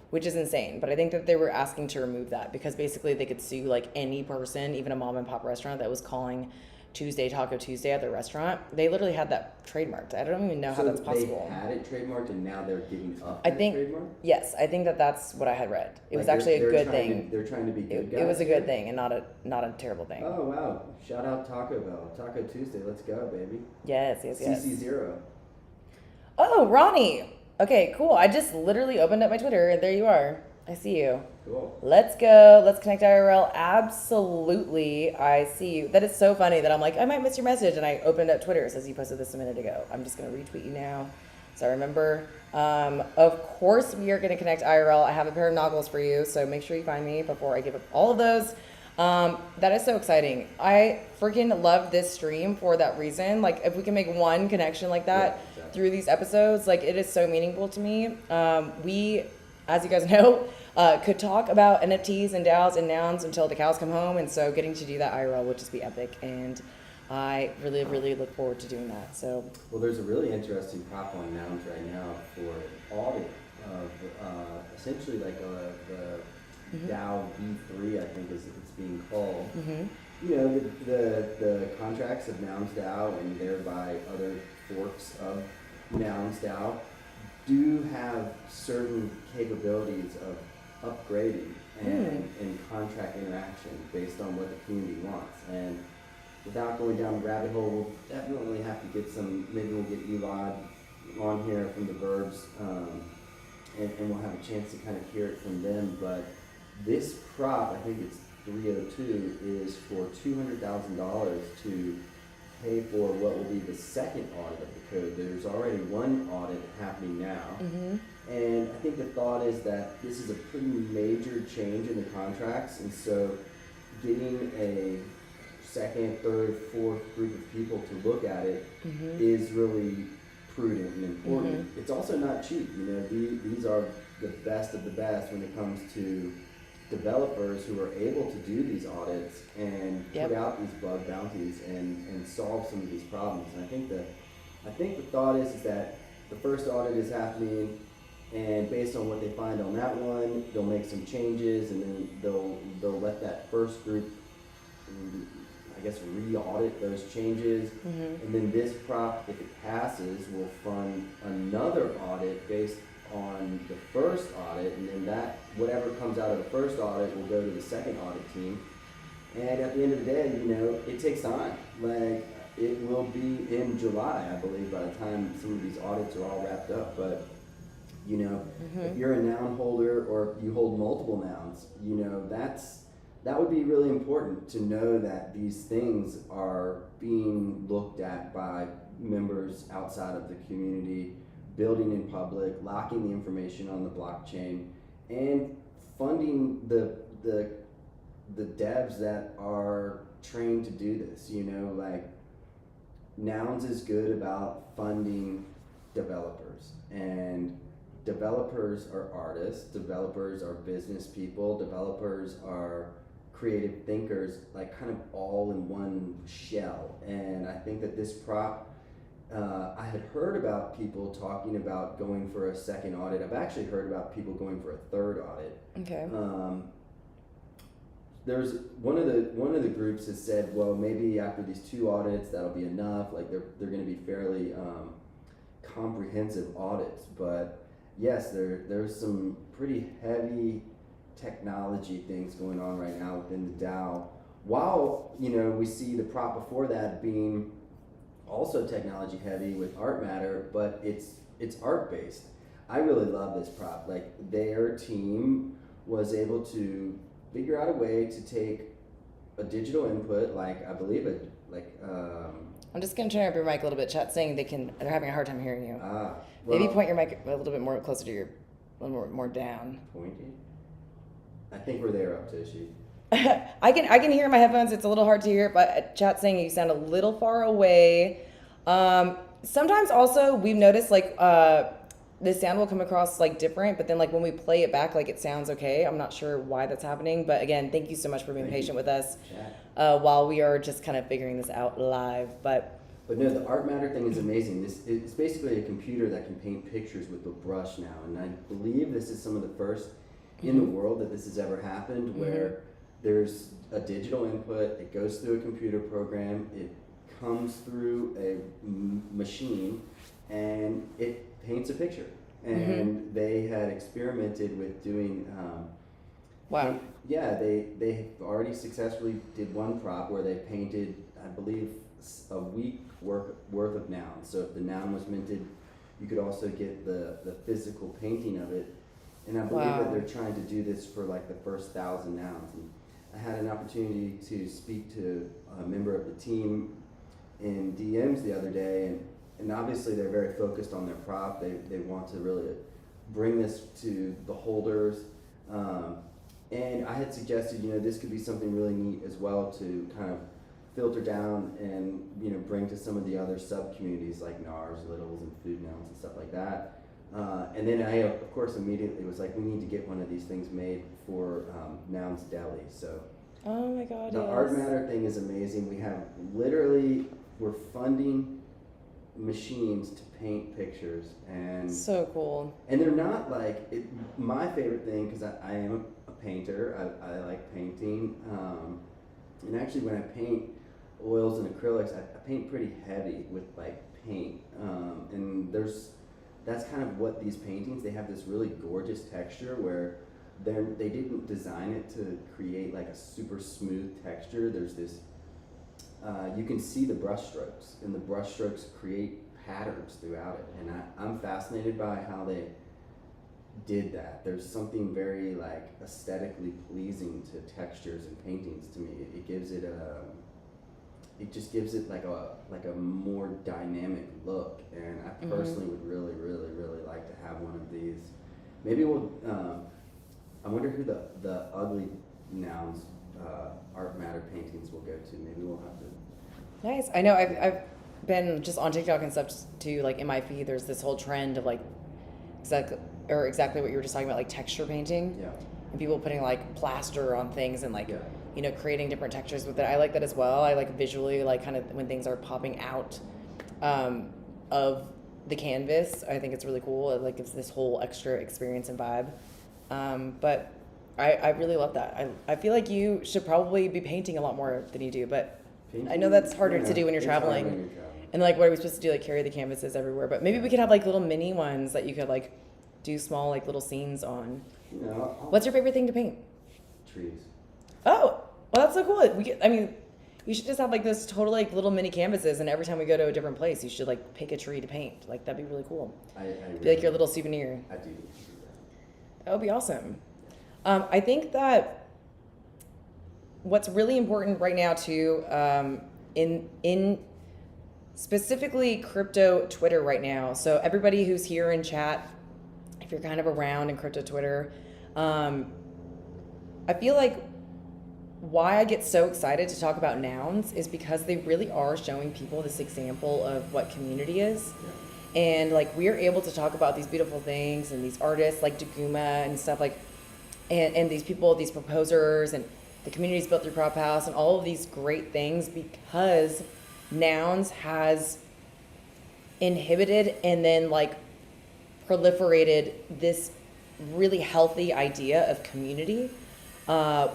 which is insane. But I think that they were asking to remove that because basically they could sue like any person, even a mom and pop restaurant that was calling Tuesday Taco Tuesday at their restaurant. They literally had that trademarked. I don't even know how that's possible. They had it trademarked and now they're giving up I think, trademark? Yes, I think that's what I had read. It was Like actually a good trying thing. They're trying to be good guys. It was a good thing and not a terrible thing. Oh, wow. Shout out Taco Bell. Taco Tuesday. Let's go, baby. Yes. CC0. Oh, Ronnie. Okay, cool. I just literally opened up my Twitter and there you are. I see you. Cool. Let's go. Let's connect IRL. Absolutely. I see you. That is so funny that I'm like, I might miss your message. And I opened up Twitter. It says you posted this a minute ago. I'm just going to retweet you now. So I remember. Of course, we are going to connect IRL. I have a pair of noggles for you. So make sure you find me before I give up all of those. That is so exciting. I freaking love this stream for that reason. Like, if we can make one connection like that through these episodes, like, it is so meaningful to me. We, as you guys know, could talk about NFTs and DAOs and nouns until the cows come home. And so getting to do that IRL would just be epic. And I really, really look forward to doing that. So, well, there's a really interesting prop on nouns right now for audit of essentially like the DAO V3, I think is it's being called. You know, the contracts of Nouns DAO and thereby other forks of Nouns DAO do have certain capabilities of upgrading and contract interaction based on what the community wants. And without going down the rabbit hole, we'll definitely have to get maybe we'll get Elon on here from the Verbs, and we'll have a chance to kind of hear it from them. But this prop, I think it's 302, is for $200,000 to pay for what will be the second audit of the code. There's already one audit happening now. And I think the thought is that this is a pretty major change in the contracts, and so getting a second, third, fourth group of people to look at it is really prudent and important. It's also not cheap. You know, these are the best of the best when it comes to developers who are able to do these audits and put out these bug bounties and solve some of these problems. And I think the thought is that the first audit is happening, and based on what they find on that one, they'll make some changes, and then they'll let that first group, I guess, re-audit those changes. And then this prop, if it passes, will fund another audit based on the first audit, and then that whatever comes out of the first audit will go to the second audit team. And at the end of the day, you know, it takes time. Like, it will be in July, I believe, by the time some of these audits are all wrapped up. But you know, if you're a noun holder or if you hold multiple nouns, you know, that would be really important to know that these things are being looked at by members outside of the community, building in public, locking the information on the blockchain, and funding the devs that are trained to do this. You know, like, Nouns is good about funding developers, and developers are artists, developers are business people, developers are creative thinkers, like, kind of all in one shell. And I think that this prop, I had heard about people talking about going for a second audit. I've actually heard about people going for a third audit. Okay. There's one of the groups has said, well, maybe after these two audits that'll be enough. Like, they're going to be fairly comprehensive audits. But yes, there's some pretty heavy technology things going on right now within the DAO. While, you know, we see the prop before that being also technology heavy with art matter, but it's art based. I really love this prop. Like, their team was able to figure out a way to take a digital input, like, I believe it, like, I'm just gonna turn up your mic a little bit. Chat saying they're having a hard time hearing you. well, Maybe point your mic a little bit more closer to a little more down. Pointing. I think we're there, up to she. I can hear in my headphones. It's a little hard to hear, but chat saying you sound a little far away. Sometimes also we've noticed, like, the sound will come across, like, different, but then, like, when we play it back, like, it sounds okay. I'm not sure why that's happening, but again, thank you so much for being patient with us while we are just kind of figuring this out live. But no, the art matter thing is amazing. It's basically a computer that can paint pictures with a brush now, and I believe this is some of the first in the world that this has ever happened, where there's a digital input, it goes through a computer program, it comes through a machine and it paints a picture. And they had experimented with doing. Wow. They already successfully did one prop where they painted, I believe, a week worth of nouns. So if the noun was minted, you could also get the physical painting of it. And I believe that they're trying to do this for like the first 1,000 nouns. And I had an opportunity to speak to a member of the team in DMs the other day, and obviously they're very focused on their prop. They want to really bring this to the holders. And I had suggested, this could be something really neat as well to kind of filter down and, bring to some of the other sub-communities like NARS, Littles, and Food Nouns and stuff like that. And then I, of course, immediately was like, we need to get one of these things made for Nouns Deli. So oh my God, the Art Matter thing is amazing. We have we're funding machines to paint pictures, and so cool. And they're not like my favorite thing, because I am a painter. I like painting, and actually when I paint oils and acrylics, I paint pretty heavy with like paint, and that's kind of what these paintings, they have this really gorgeous texture where they didn't design it to create like a super smooth texture. There's this you can see the brush strokes, and the brush strokes create patterns throughout it, and I'm fascinated by how they did that. There's something very like aesthetically pleasing to textures and paintings to me. It gives it just gives it like a more dynamic look, and I personally would really, really, really like to have one of these. Maybe we'll I wonder who the ugly nouns Art Matter paintings will go to. Maybe we'll have to. Nice. I know I've been just on TikTok and stuff too, like in my feed there's this whole trend of like exactly what you were just talking about, like texture painting. Yeah. And people putting like plaster on things and like creating different textures with it. I like that as well. I like visually, like kind of when things are popping out of the canvas. I think it's really cool. It like gives this whole extra experience and vibe. But I really love that. I feel like you should probably be painting a lot more than you do, but I know that's harder to do when you're traveling. And like, what are we supposed to do? Like carry the canvases everywhere? But maybe we could have like little mini ones that you could like do small like little scenes on. What's your favorite thing to paint? Trees. Oh, well, that's so cool. You should just have like this total like little mini canvases, and every time we go to a different place, you should like pick a tree to paint. Like that'd be really cool. Be like your little souvenir. I do. That would be awesome. I think that what's really important right now too, in specifically crypto Twitter right now. So everybody who's here in chat, if you're kind of around in crypto Twitter, I feel like why I get so excited to talk about nouns is because they really are showing people this example of what community is. Yeah. And like we're able to talk about these beautiful things and these artists like Daguma and stuff like, and these people, these proposers, and the communities built through Prop House and all of these great things because Nouns has inhibited and then like proliferated this really healthy idea of community,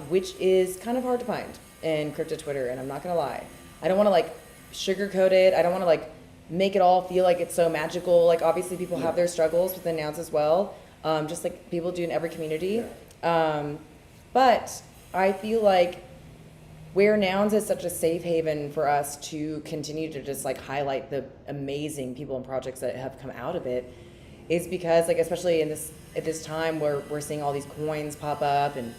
which is kind of hard to find in crypto Twitter. And I'm not gonna lie, I don't want to like sugarcoat it. I don't want to like make it all feel like it's so magical. Like obviously people have their struggles with the Nouns as well, just like people do in every community. But I feel like where Nouns is such a safe haven for us to continue to just like highlight the amazing people and projects that have come out of it is because like, especially at this time where we're seeing all these coins pop up and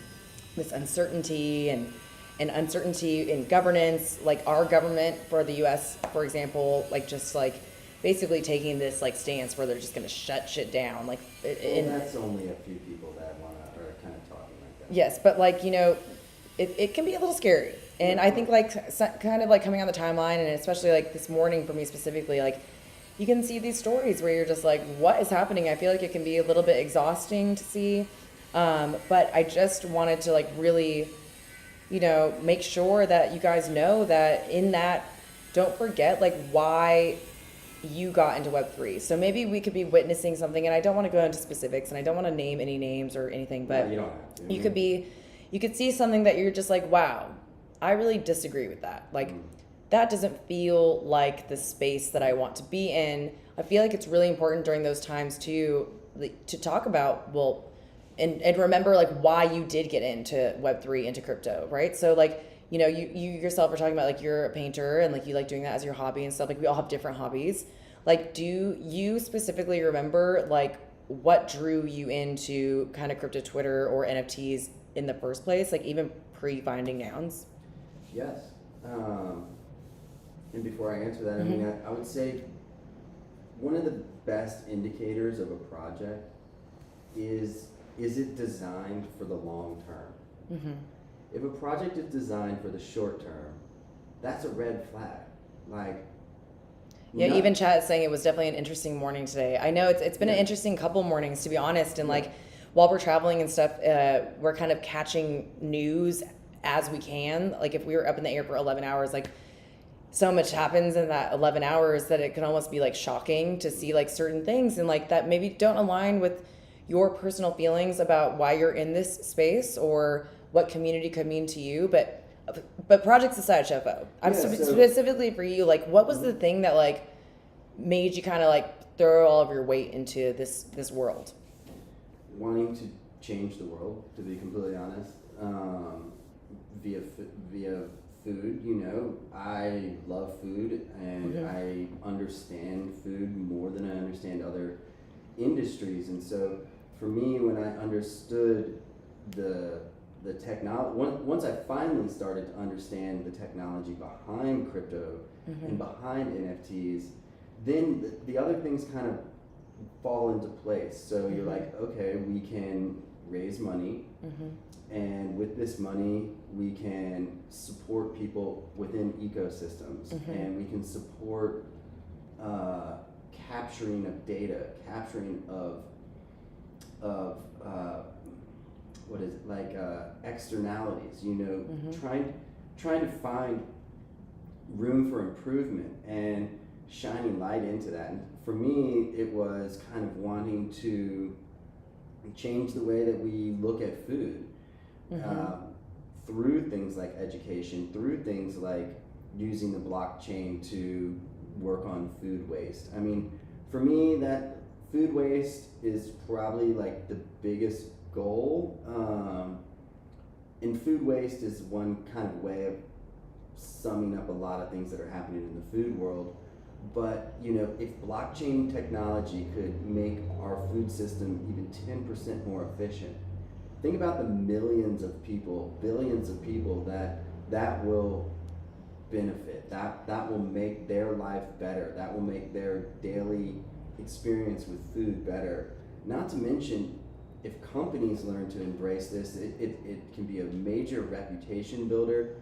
this uncertainty and uncertainty in governance, like our government for the US, for example, like just like basically taking this like stance where they're just going to shut shit down. Like, that's only a few people that are kind of talking like that. Yes, but like, it can be a little scary. And I think like kind of like coming on the timeline, and especially like this morning for me specifically, like you can see these stories where you're just like, what is happening? I feel like it can be a little bit exhausting to see. But I just wanted to like really, make sure that you guys know that in that, don't forget like why you got into Web3. So maybe we could be witnessing something, and I don't want to go into specifics and I don't want to name any names or anything, but you don't have to. You could see something that you're just like, wow, I really disagree with that. Like that doesn't feel like the space that I want to be in. I feel like it's really important during those times to talk about, well, and remember like why you did get into Web3, into crypto, right? So like, you know, you yourself are talking about like you're a painter and like you like doing that as your hobby and stuff. Like we all have different hobbies. Like, do you specifically remember like what drew you into kind of crypto Twitter or NFTs in the first place? Like even pre-finding Nouns? Yes. And before I answer that, I mean, I would say one of the best indicators of a project is it designed for the long term? If a project is designed for the short term, that's a red flag. Like, yeah, even chat is saying it was definitely an interesting morning today. I know it's been an interesting couple mornings, to be honest. And like while we're traveling and stuff, we're kind of catching news as we can. Like if we were up in the air for 11 hours, like so much happens in that 11 hours that it can almost be like shocking to see like certain things and like that maybe don't align with your personal feelings about why you're in this space or what community could mean to you. But projects aside, Shefo, specifically for you, like what was the thing that like made you kind of like throw all of your weight into this world? Wanting to change the world, to be completely honest, via food. You know, I love food and I understand food more than I understand other industries, and so for me, when I understood the technology, once I finally started to understand the technology behind crypto and behind NFTs, then the other things kind of fall into place. So you're like, okay, we can raise money, and with this money, we can support people within ecosystems, and we can support capturing of data, capturing of what is it, like externalities, you know, trying to find room for improvement and shining light into that. And for me, it was kind of wanting to change the way that we look at food through things like education, through things like using the blockchain to work on food waste. I mean, for me, that food waste is probably like the biggest goal, and food waste is one kind of way of summing up a lot of things that are happening in the food world. But you know, if blockchain technology could make our food system even 10% more efficient, think about the millions of people, billions of people that will benefit, that will make their life better, that will make their daily experience with food better. Not to mention, if companies learn to embrace this, it can be a major reputation builder.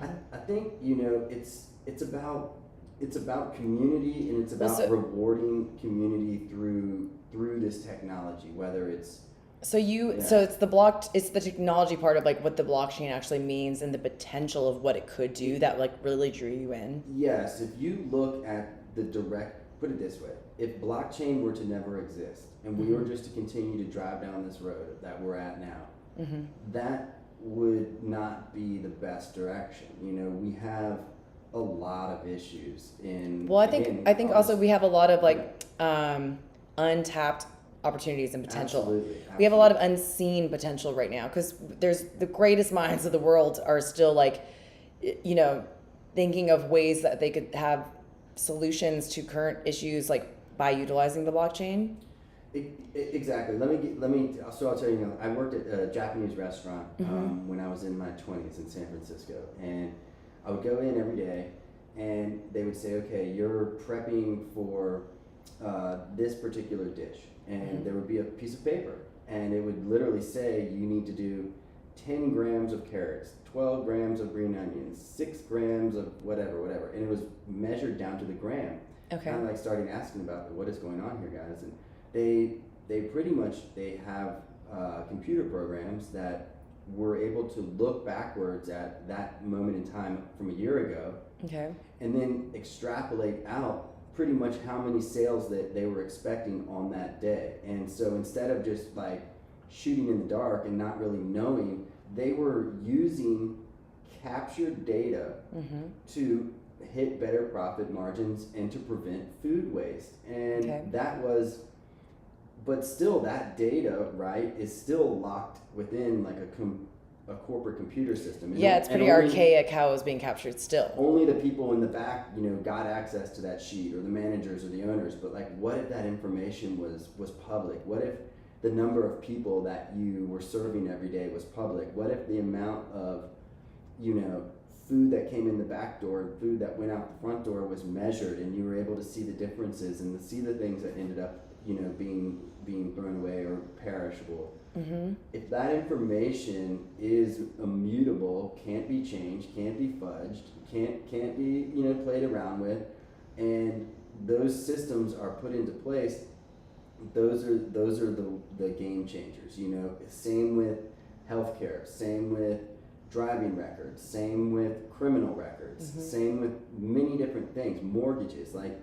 I think, you know, it's about community, and it's about rewarding community through this technology, whether it's so it's the technology part of like what the blockchain actually means and the potential of what it could do that like really drew you in. Yes, if you look at put it this way, if blockchain were to never exist and we were just to continue to drive down this road that we're at now, that would not be the best direction. You know, we have a lot of issues in. Well, I think also we have a lot of like untapped opportunities and potential. Absolutely. We have a lot of unseen potential right now because there's the greatest minds of the world are still like, you know, thinking of ways that they could have solutions to current issues like by utilizing the blockchain. Exactly. So I'll tell you, I worked at a Japanese restaurant when I was in my 20s in San Francisco, and I would go in every day and they would say, okay, you're prepping for this particular dish, and there would be a piece of paper and it would literally say you need to do 10 grams of carrots, 12 grams of green onions, 6 grams of whatever, and it was measured down to the gram. Okay. Kind of like starting asking about what is going on here, guys, and they pretty much have computer programs that were able to look backwards at that moment in time from a year ago, and then extrapolate out pretty much how many sales that they were expecting on that day. And so instead of just like shooting in the dark and not really knowing, they were using captured data to hit better profit margins and to prevent food waste. And that was, but still that data, right, is still locked within like a corporate computer system. Yeah, it's pretty archaic how it was being captured still. Only the people in the back, got access to that sheet, or the managers or the owners. But like, what if that information was public? What if the number of people that you were serving every day was public? What if the amount of, food that came in the back door and food that went out the front door was measured, and you were able to see the differences and to see the things that ended up, being thrown away or perishable? Mm-hmm. If that information is immutable, can't be changed, can't be fudged, can't be played around with, and those systems are put into place, those are the game changers. Same with healthcare, same with driving records, same with criminal records, mm-hmm. same with many different things, mortgages. Like,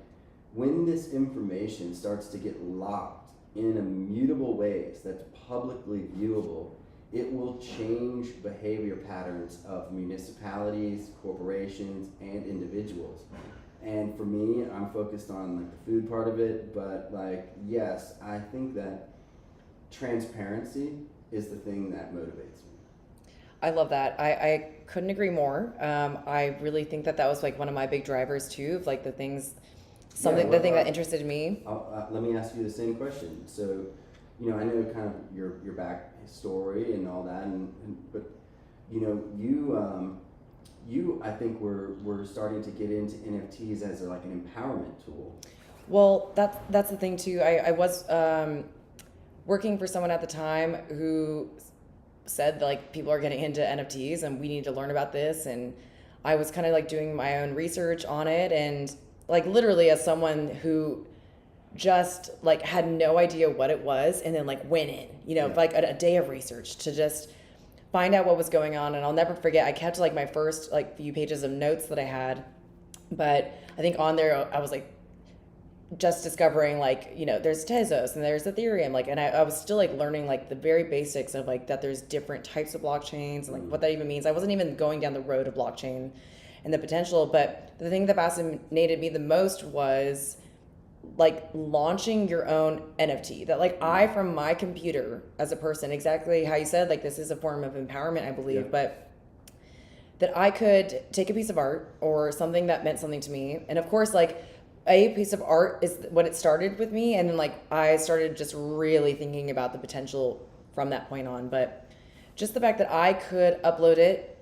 when this information starts to get locked in immutable ways that's publicly viewable, it will change behavior patterns of municipalities, corporations, and individuals. And for me, I'm focused on like the food part of it, but like, yes, I think that transparency is the thing that motivates me. I love that. I couldn't agree more. I really think that was like one of my big drivers too, of like the thing that interested me. Let me ask you the same question. So, I know kind of your back story and all that, but you I think we're starting to get into NFTs as like an empowerment tool. Well, that's the thing too. I was working for someone at the time who said like people are getting into NFTs and we need to learn about this, and I was kind of like doing my own research on it, and like literally as someone who just like had no idea what it was and then like went in, like a day of research to just find out what was going on. And I'll never forget, I kept like my first like few pages of notes that I had, but I think on there I was like just discovering like, there's Tezos and there's Ethereum, like, and I was still like learning like the very basics of like that there's different types of blockchains and like what that even means. I wasn't even going down the road of blockchain and the potential, but the thing that fascinated me the most was like launching your own NFT. That like I, from my computer as a person, exactly how you said, like this is a form of empowerment, I believe, but that I could take a piece of art or something that meant something to me. And of course, like a piece of art is what it started with me. And then like I started just really thinking about the potential from that point on. But just the fact that I could upload it,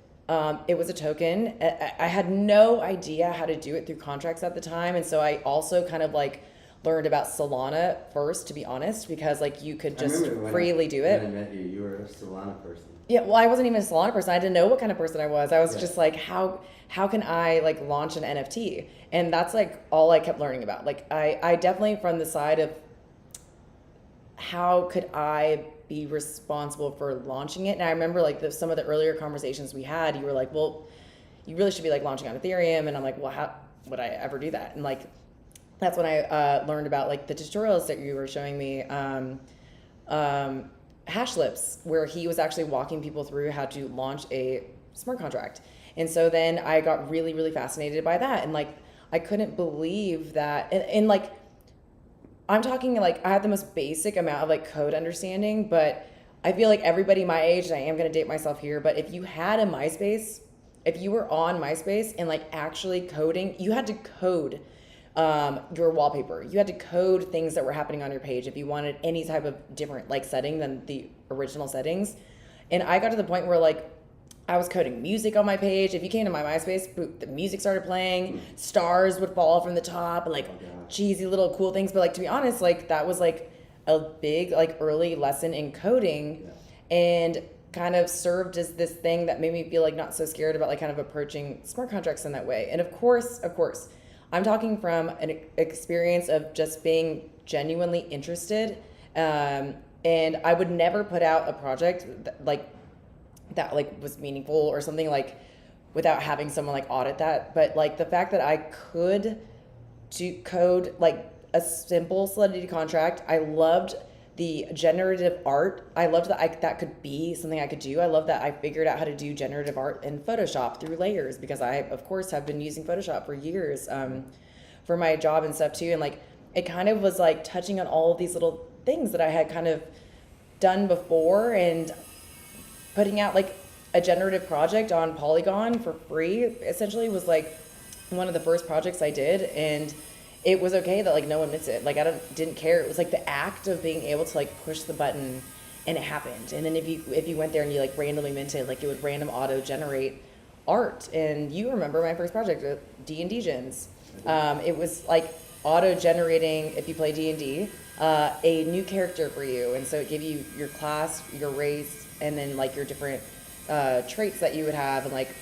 it was a token. I had no idea how to do it through contracts at the time. And so I also kind of like learned about Solana first, to be honest, because like you could just freely do it. When I met you, you were a Solana person. Yeah, well, I wasn't even a Solana person. I didn't know what kind of person I was. I was just like, how can I like launch an NFT? And that's like all I kept learning about. Like I definitely from the side of how could I be responsible for launching it. And I remember like some of the earlier conversations we had, you were like, well, you really should be like launching on Ethereum. And I'm like, well, how would I ever do that? And like, that's when I learned about like the tutorials that you were showing me, Hashlips, where he was actually walking people through how to launch a smart contract. And so then I got really, really fascinated by that. And like, I couldn't believe that. And like, I'm talking like I had the most basic amount of like code understanding, but I feel like everybody my age, and I am going to date myself here, but if you had a MySpace, if you were on MySpace and like actually coding, you had to code your wallpaper. You had to code things that were happening on your page if you wanted any type of different like setting than the original settings. And I got to the point where like I was coding music on my page. If you came to my MySpace, the music started playing, stars would fall from the top, and like cheesy little cool things. But like, to be honest, like that was like a big like early lesson in coding, and kind of served as this thing that made me feel like not so scared about like kind of approaching smart contracts in that way. And of course, I'm talking from an experience of just being genuinely interested. And I would never put out a project that was meaningful or something like without having someone like audit that. But like the fact that I could code like a simple Solidity contract, I loved the generative art, I loved that that could be something I could do. I love that I figured out how to do generative art in Photoshop through layers, because I, of course, have been using Photoshop for years for my job and stuff too. And like, it kind of was like touching on all of these little things that I had kind of done before, and putting out like a generative project on Polygon for free essentially was like one of the first projects I did. And it was okay that like no one missed it. Like didn't care. It was like the act of being able to like push the button and it happened. And then if you went there and you like randomly minted, like it would random auto generate art. And you remember my first project, D&D Gens. It was like auto generating, if you play D&D, a new character for you. And so it gave you your class, your race, and then like your different traits that you would have. And like,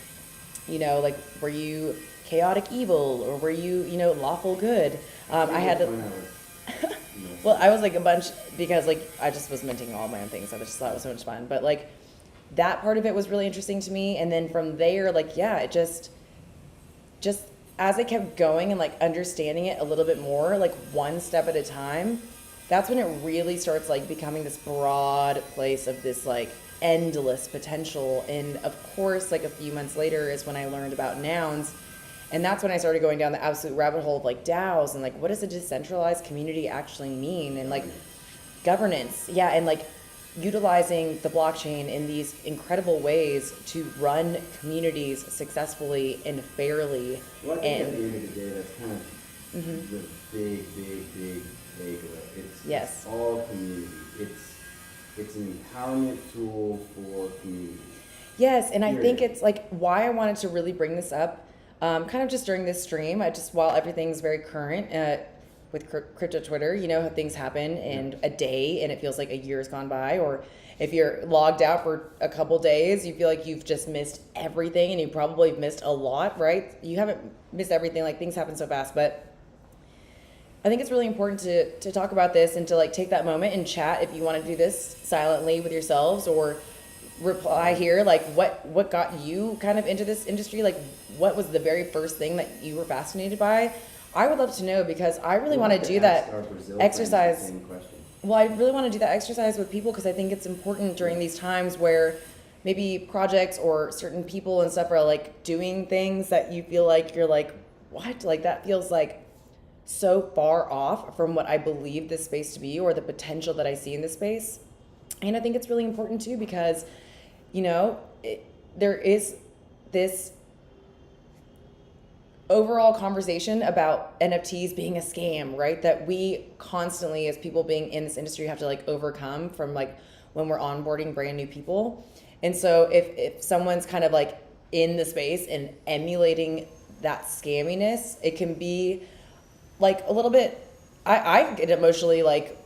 you know, like were you chaotic evil, or were you, you know, lawful good? I had to, well, I was like a bunch, because like I just was minting all my own things. I just thought it was so much fun. But like that part of it was really interesting to me. And then from there, like, yeah, it just as I kept going and like understanding it a little bit more, like one step at a time, that's when it really starts like becoming this broad place of this like endless potential. And of course, like a few months later is when I learned about Nouns. And that's when I started going down the absolute rabbit hole of like DAOs and like, what does a decentralized community actually mean? And like governance. Yeah. And like utilizing the blockchain in these incredible ways to run communities successfully and fairly. Well, I think at the end of the day, that's kind of the big takeaway. It's all community. It's an empowerment tool for community. Yes, and I think it's like why I wanted to really bring this up. Kind of just during this stream, while everything's very current with crypto Twitter, you know how things happen in a day and it feels like a year's gone by, or if you're logged out for a couple days, you feel like you've just missed everything, and you probably missed a lot, right? You haven't missed everything, like things happen so fast, but I think it's really important to talk about this and to like take that moment and chat if you want to do this silently with yourselves, or reply here, like what got you kind of into this industry? Like what was the very first thing that you were fascinated by? I would love to know, because I really want to do that exercise. Well, I really want to do that exercise with people, because I think it's important during these times where maybe projects or certain people and stuff are like doing things that you feel like you're like, what? Like that feels like so far off from what I believe this space to be, or the potential that I see in this space. And I think it's really important too, because you know, there is this overall conversation about NFTs being a scam, right? That we constantly, as people being in this industry, have to like overcome from like when we're onboarding brand new people. And so if someone's kind of like in the space and emulating that scamminess, it can be like a little bit, I get emotionally like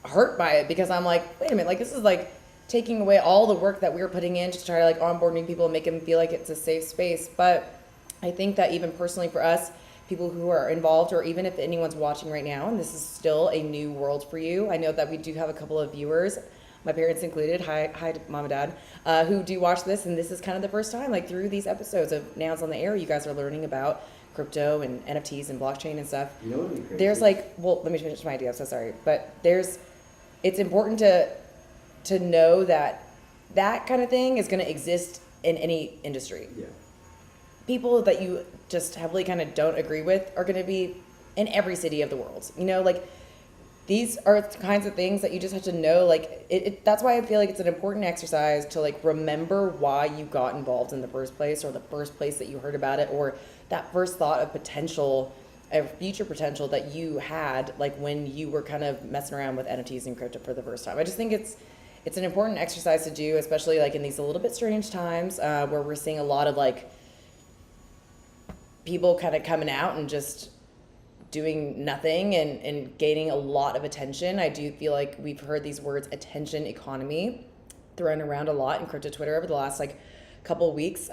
hurt by it, because I'm like, wait a minute, like this is like taking away all the work that we were putting in to try to like onboard new people and make them feel like it's a safe space. But I think that even personally for us, people who are involved, or even if anyone's watching right now and this is still a new world for you, I know that we do have a couple of viewers, my parents included, hi mom and dad, who do watch this, and this is kind of the first time, like through these episodes of Nouns on the Air, you guys are learning about crypto and NFTs and blockchain and stuff. You know what would be crazy? There's like, well, let me finish my idea, I'm so sorry, but it's important to know that that kind of thing is going to exist in any industry. Yeah. People that you just heavily kind of don't agree with are going to be in every city of the world. You know, like these are kinds of things that you just have to know. Like that's why I feel like it's an important exercise to like remember why you got involved in the first place, or the first place that you heard about it, or that first thought of potential, of future potential that you had, like when you were kind of messing around with NFTs and crypto for the first time. I just think it's an important exercise to do, especially like in these a little bit strange times where we're seeing a lot of like people kind of coming out and just doing nothing and gaining a lot of attention. I do feel like we've heard these words, attention economy, thrown around a lot in crypto Twitter over the last like couple of weeks.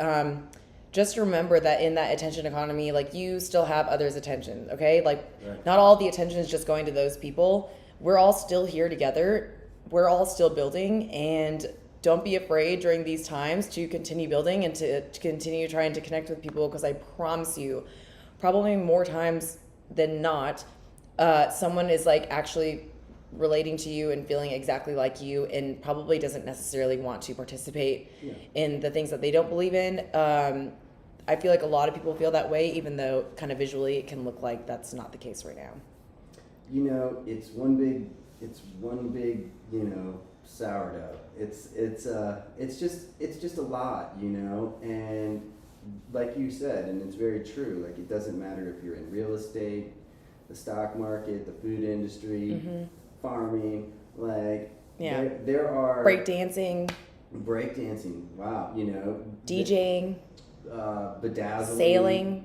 Just remember that in that attention economy, like you still have others' attention, okay? Like not all the attention is just going to those people. We're all still here together. We're all still building, and don't be afraid during these times to continue building and to continue trying to connect with people, because I promise you, probably more times than not, someone is like actually relating to you and feeling exactly like you, and probably doesn't necessarily want to participate in the things that they don't believe in. I feel like a lot of people feel that way, even though kind of visually it can look like that's not the case right now. You know, it's one big, you know, sourdough. It's just a lot, you know, and like you said, and it's very true, like it doesn't matter if you're in real estate, the stock market, the food industry, farming, like there are breakdancing, wow, you know, DJing, bedazzling, sailing,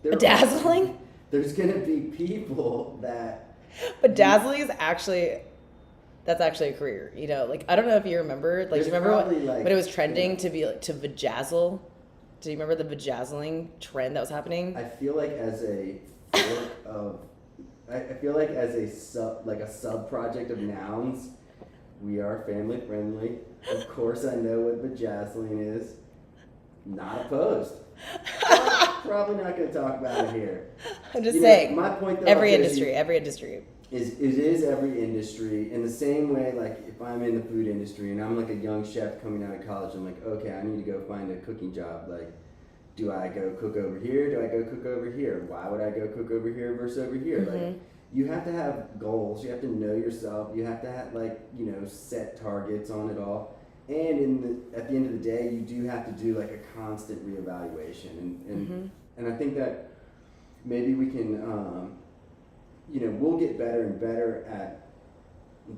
bedazzling. There's gonna be people that bedazzling is actually, that's actually a career, you know, like I don't know if you remember, like do you remember when it was trending to be like to vajazzle? Do you remember the vajazzling trend that was happening? I feel like as a fork of, I feel like as a sub project of Nouns, we are family friendly. Of course, I know what vajazzling is. Not opposed. Probably not going to talk about it here. I'm just saying. My point though, every industry. It is every industry. In the same way, like if I'm in the food industry and I'm like a young chef coming out of college, I'm like, okay, I need to go find a cooking job. Like, do I go cook over here? Do I go cook over here? Why would I go cook over here versus over here? Like, you have to have goals. You have to know yourself. You have to have set targets on it all. And at the end of the day, you do have to do like a constant reevaluation. And I think that maybe we can, we'll get better and better at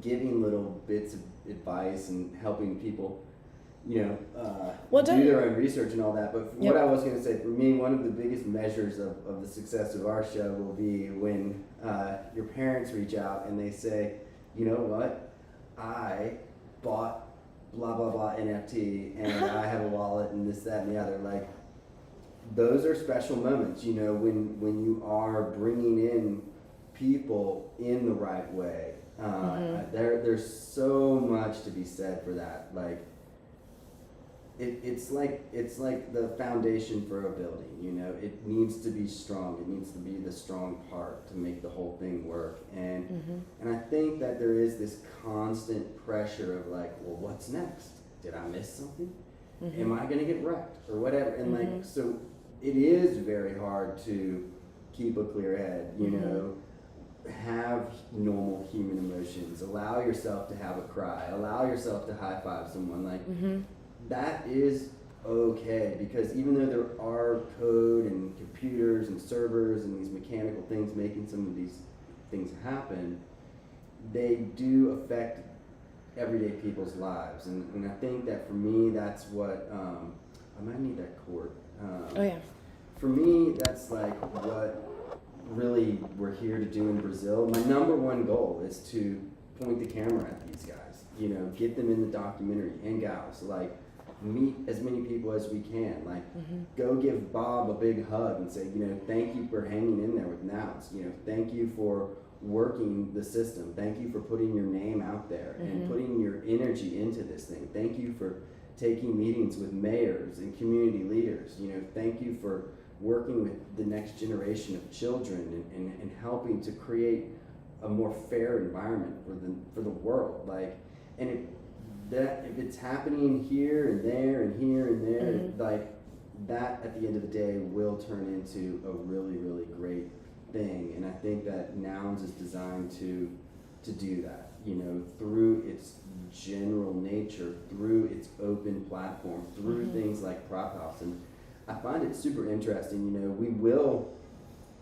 giving little bits of advice and helping people, do their own research and all that. But what I was going to say, for me, one of the biggest measures of the success of our show will be when your parents reach out and they say, you know what, I bought blah, blah, blah NFT and I have a wallet and this, that, and the other. Like, those are special moments, when you are bringing in people in the right way. There's so much to be said for that. Like, it's like the foundation for a building. It needs to be strong. It needs to be the strong part to make the whole thing work. And I think that there is this constant pressure of like, well, what's next? Did I miss something? Am I gonna get wrecked or whatever? And so it is very hard to keep a clear head. Have normal human emotions. Allow yourself to have a cry. Allow yourself to high five someone. Like. That is okay, because even though there are code and computers and servers and these mechanical things making some of these things happen, they do affect everyday people's lives. And I think that for me, that's what, I might need that cord. For me, that's like what really we're here to do in Brazil. My number one goal is to point the camera at these guys, get them in the documentary and gals, like, meet as many people as we can. Like, go give Bob a big hug and say, thank you for hanging in there with Nouns. Thank you for working the system. Thank you for putting your name out there and putting your energy into this thing. Thank you for taking meetings with mayors and community leaders. Thank you for working with the next generation of children and helping to create a more fair environment for the world. Like, and if it's happening here and there and here and there, like that at the end of the day will turn into a really, really great thing. And I think that Nouns is designed to do that, through its general nature, through its open platform, through things like Prop House. And I find it super interesting. We will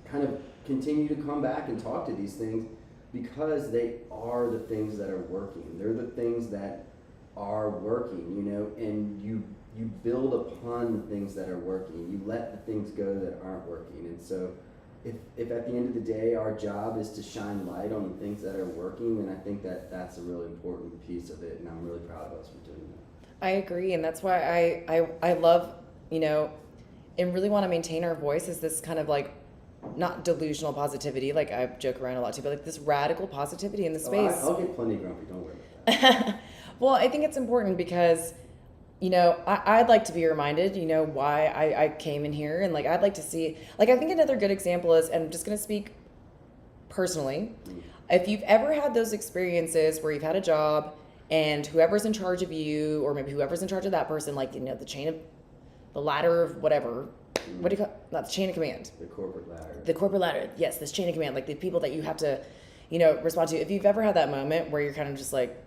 kind of continue to come back and talk to these things because they are the things that are working. They're the things that are working, and you build upon the things that are working. You let the things go that aren't working. And so if at the end of the day our job is to shine light on the things that are working, then I think that that's a really important piece of it, and I'm really proud of us for doing that. I agree, and that's why I love, and really want to maintain our voice as this kind of like, not delusional positivity, like I joke around a lot too, but like this radical positivity in the space. I'll get plenty grumpy, don't worry about that. Well, I think it's important because, I'd like to be reminded, why I came in here, and like I'd like to see, like I think another good example is, and I'm just going to speak personally, if you've ever had those experiences where you've had a job and whoever's in charge of you, or maybe whoever's in charge of that person, like, the ladder of whatever, what do you call it? Not the chain of command. The corporate ladder. The corporate ladder. Yes, this chain of command, like the people that you have to, respond to. If you've ever had that moment where you're kind of just like,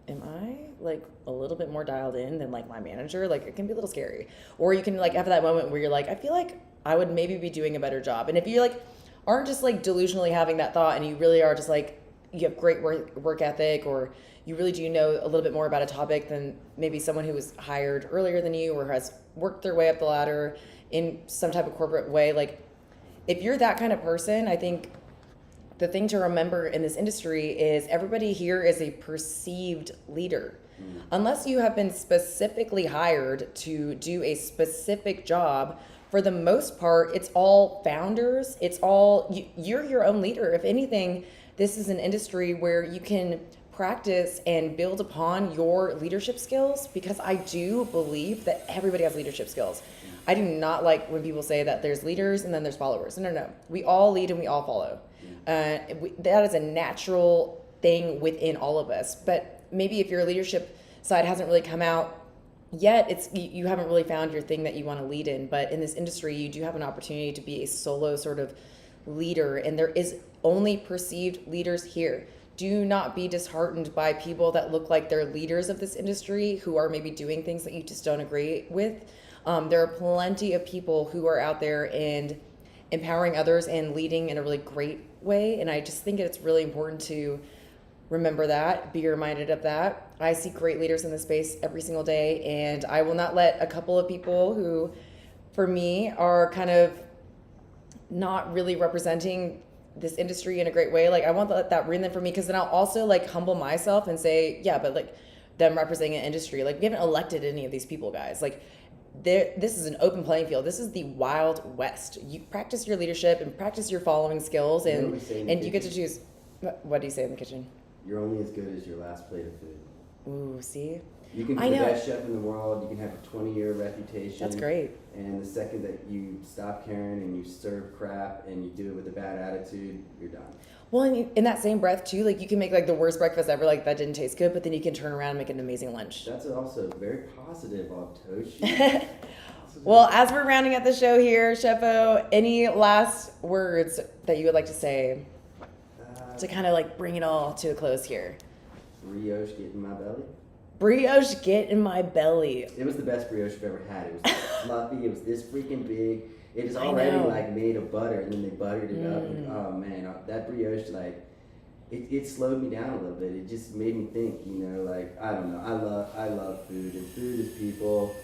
am I like a little bit more dialed in than like my manager? Like, it can be a little scary. Or you can like have that moment where you're like, I feel like I would maybe be doing a better job. And if you like aren't just like delusionally having that thought, and you really are just like, you have great work ethic, or you really do know a little bit more about a topic than maybe someone who was hired earlier than you or has worked their way up the ladder in some type of corporate way. Like, if you're that kind of person, I think the thing to remember in this industry is everybody here is a perceived leader. Unless you have been specifically hired to do a specific job, for the most part, it's all founders. It's all, you're your own leader. If anything, this is an industry where you can practice and build upon your leadership skills, because I do believe that everybody has leadership skills. I do not like when people say that there's leaders and then there's followers. No. We all lead and we all follow. That is a natural thing within all of us. But maybe if your leadership side hasn't really come out yet, you haven't really found your thing that you want to lead in. But in this industry, you do have an opportunity to be a solo sort of leader, and there is only perceived leaders here. Do not be disheartened by people that look like they're leaders of this industry who are maybe doing things that you just don't agree with. There are plenty of people who are out there and empowering others and leading in a really great way. And I just think it's really important to remember that, be reminded of that. I see great leaders in this space every single day, and I will not let a couple of people who, for me, are kind of not really representing this industry in a great way. Like, I won't let that ruin them for me, because then I'll also like humble myself and say, yeah, but like them representing an industry, like we haven't elected any of these people, guys. Like, this is an open playing field. This is the Wild West. You practice your leadership and practice your following skills, and you get to choose. What do you say in the kitchen? You're only as good as your last plate of food. Ooh, see? You can be the best chef in the world. You can have a 20-year reputation. That's great. And the second that you stop caring and you serve crap and you do it with a bad attitude, you're done. Well, and in that same breath too, like you can make like the worst breakfast ever, like that didn't taste good, but then you can turn around and make an amazing lunch. That's also very positive on Toshi. Well, as we're rounding out the show here, Chefo, any last words that you would like to say to kind of like bring it all to a close here? Brioche get in my belly. Brioche get in my belly. It was the best brioche I've ever had. It was fluffy. It was this freaking big. It is already like made of butter, and then they buttered it up. And, oh man, that brioche, like it slowed me down a little bit. It just made me think. Like I don't know. I love food, and food is people.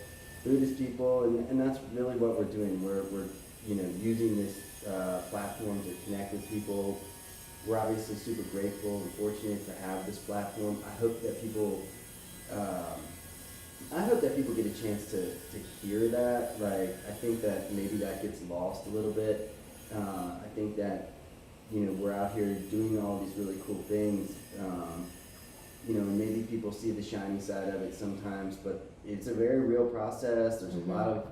Food is people, and that's really what we're doing. We're using this platform to connect with people. We're obviously super grateful and fortunate to have this platform. I hope that people get a chance to hear that. Like, I think that maybe that gets lost a little bit. I think that, we're out here doing all these really cool things. And maybe people see the shiny side of it sometimes, but it's a very real process. There's a lot of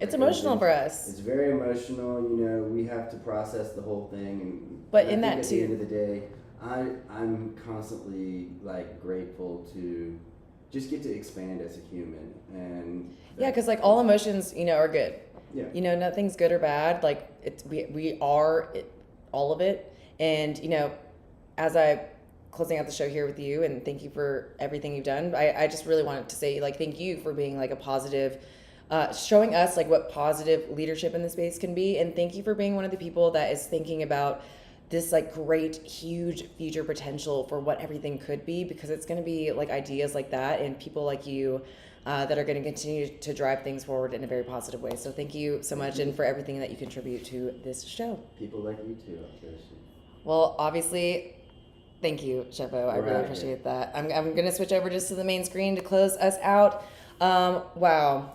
it's emotional for us. It's very emotional. We have to process the whole thing, but in that at too, the end of the day, I'm constantly grateful to just get to expand as a human. And because like all emotions, are good. Yeah. Nothing's good or bad. Like we are all of it. And as I closing out the show here with you, and thank you for everything you've done. I just really wanted to say thank you for being a positive, showing us what positive leadership in the space can be, and thank you for being one of the people that is thinking about this great huge future potential for what everything could be, because it's going to be ideas like that and people like you that are going to continue to drive things forward in a very positive way. So thank you so much, and for everything that you contribute to this show. People like you too, well, obviously, thank you, Chefo. I really appreciate that. I'm going to switch over just to the main screen to close us out. Wow.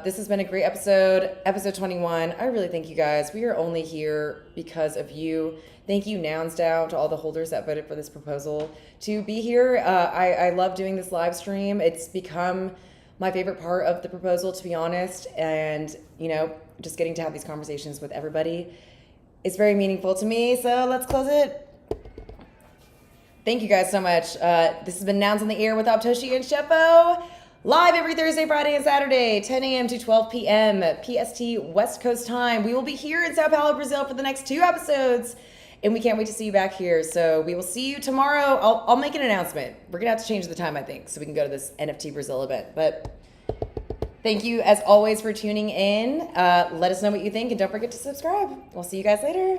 This has been a great episode 21. I really thank you guys. We are only here because of you. Thank you, Nouns down to all the holders that voted for this proposal to be here. I love doing this live stream. It's become my favorite part of the proposal, to be honest. And, just getting to have these conversations with everybody. It's very meaningful to me, so let's close it. Thank you guys so much. This has been Nouns on the Air with Optoshi and Sheppo. Live every Thursday, Friday, and Saturday, 10 a.m. to 12 p.m. PST West Coast time. We will be here in Sao Paulo, Brazil for the next 2 episodes, and we can't wait to see you back here. So we will see you tomorrow. I'll make an announcement. We're going to have to change the time, I think, so we can go to this NFT Brazil event. But thank you, as always, for tuning in. Let us know what you think, and don't forget to subscribe. We'll see you guys later.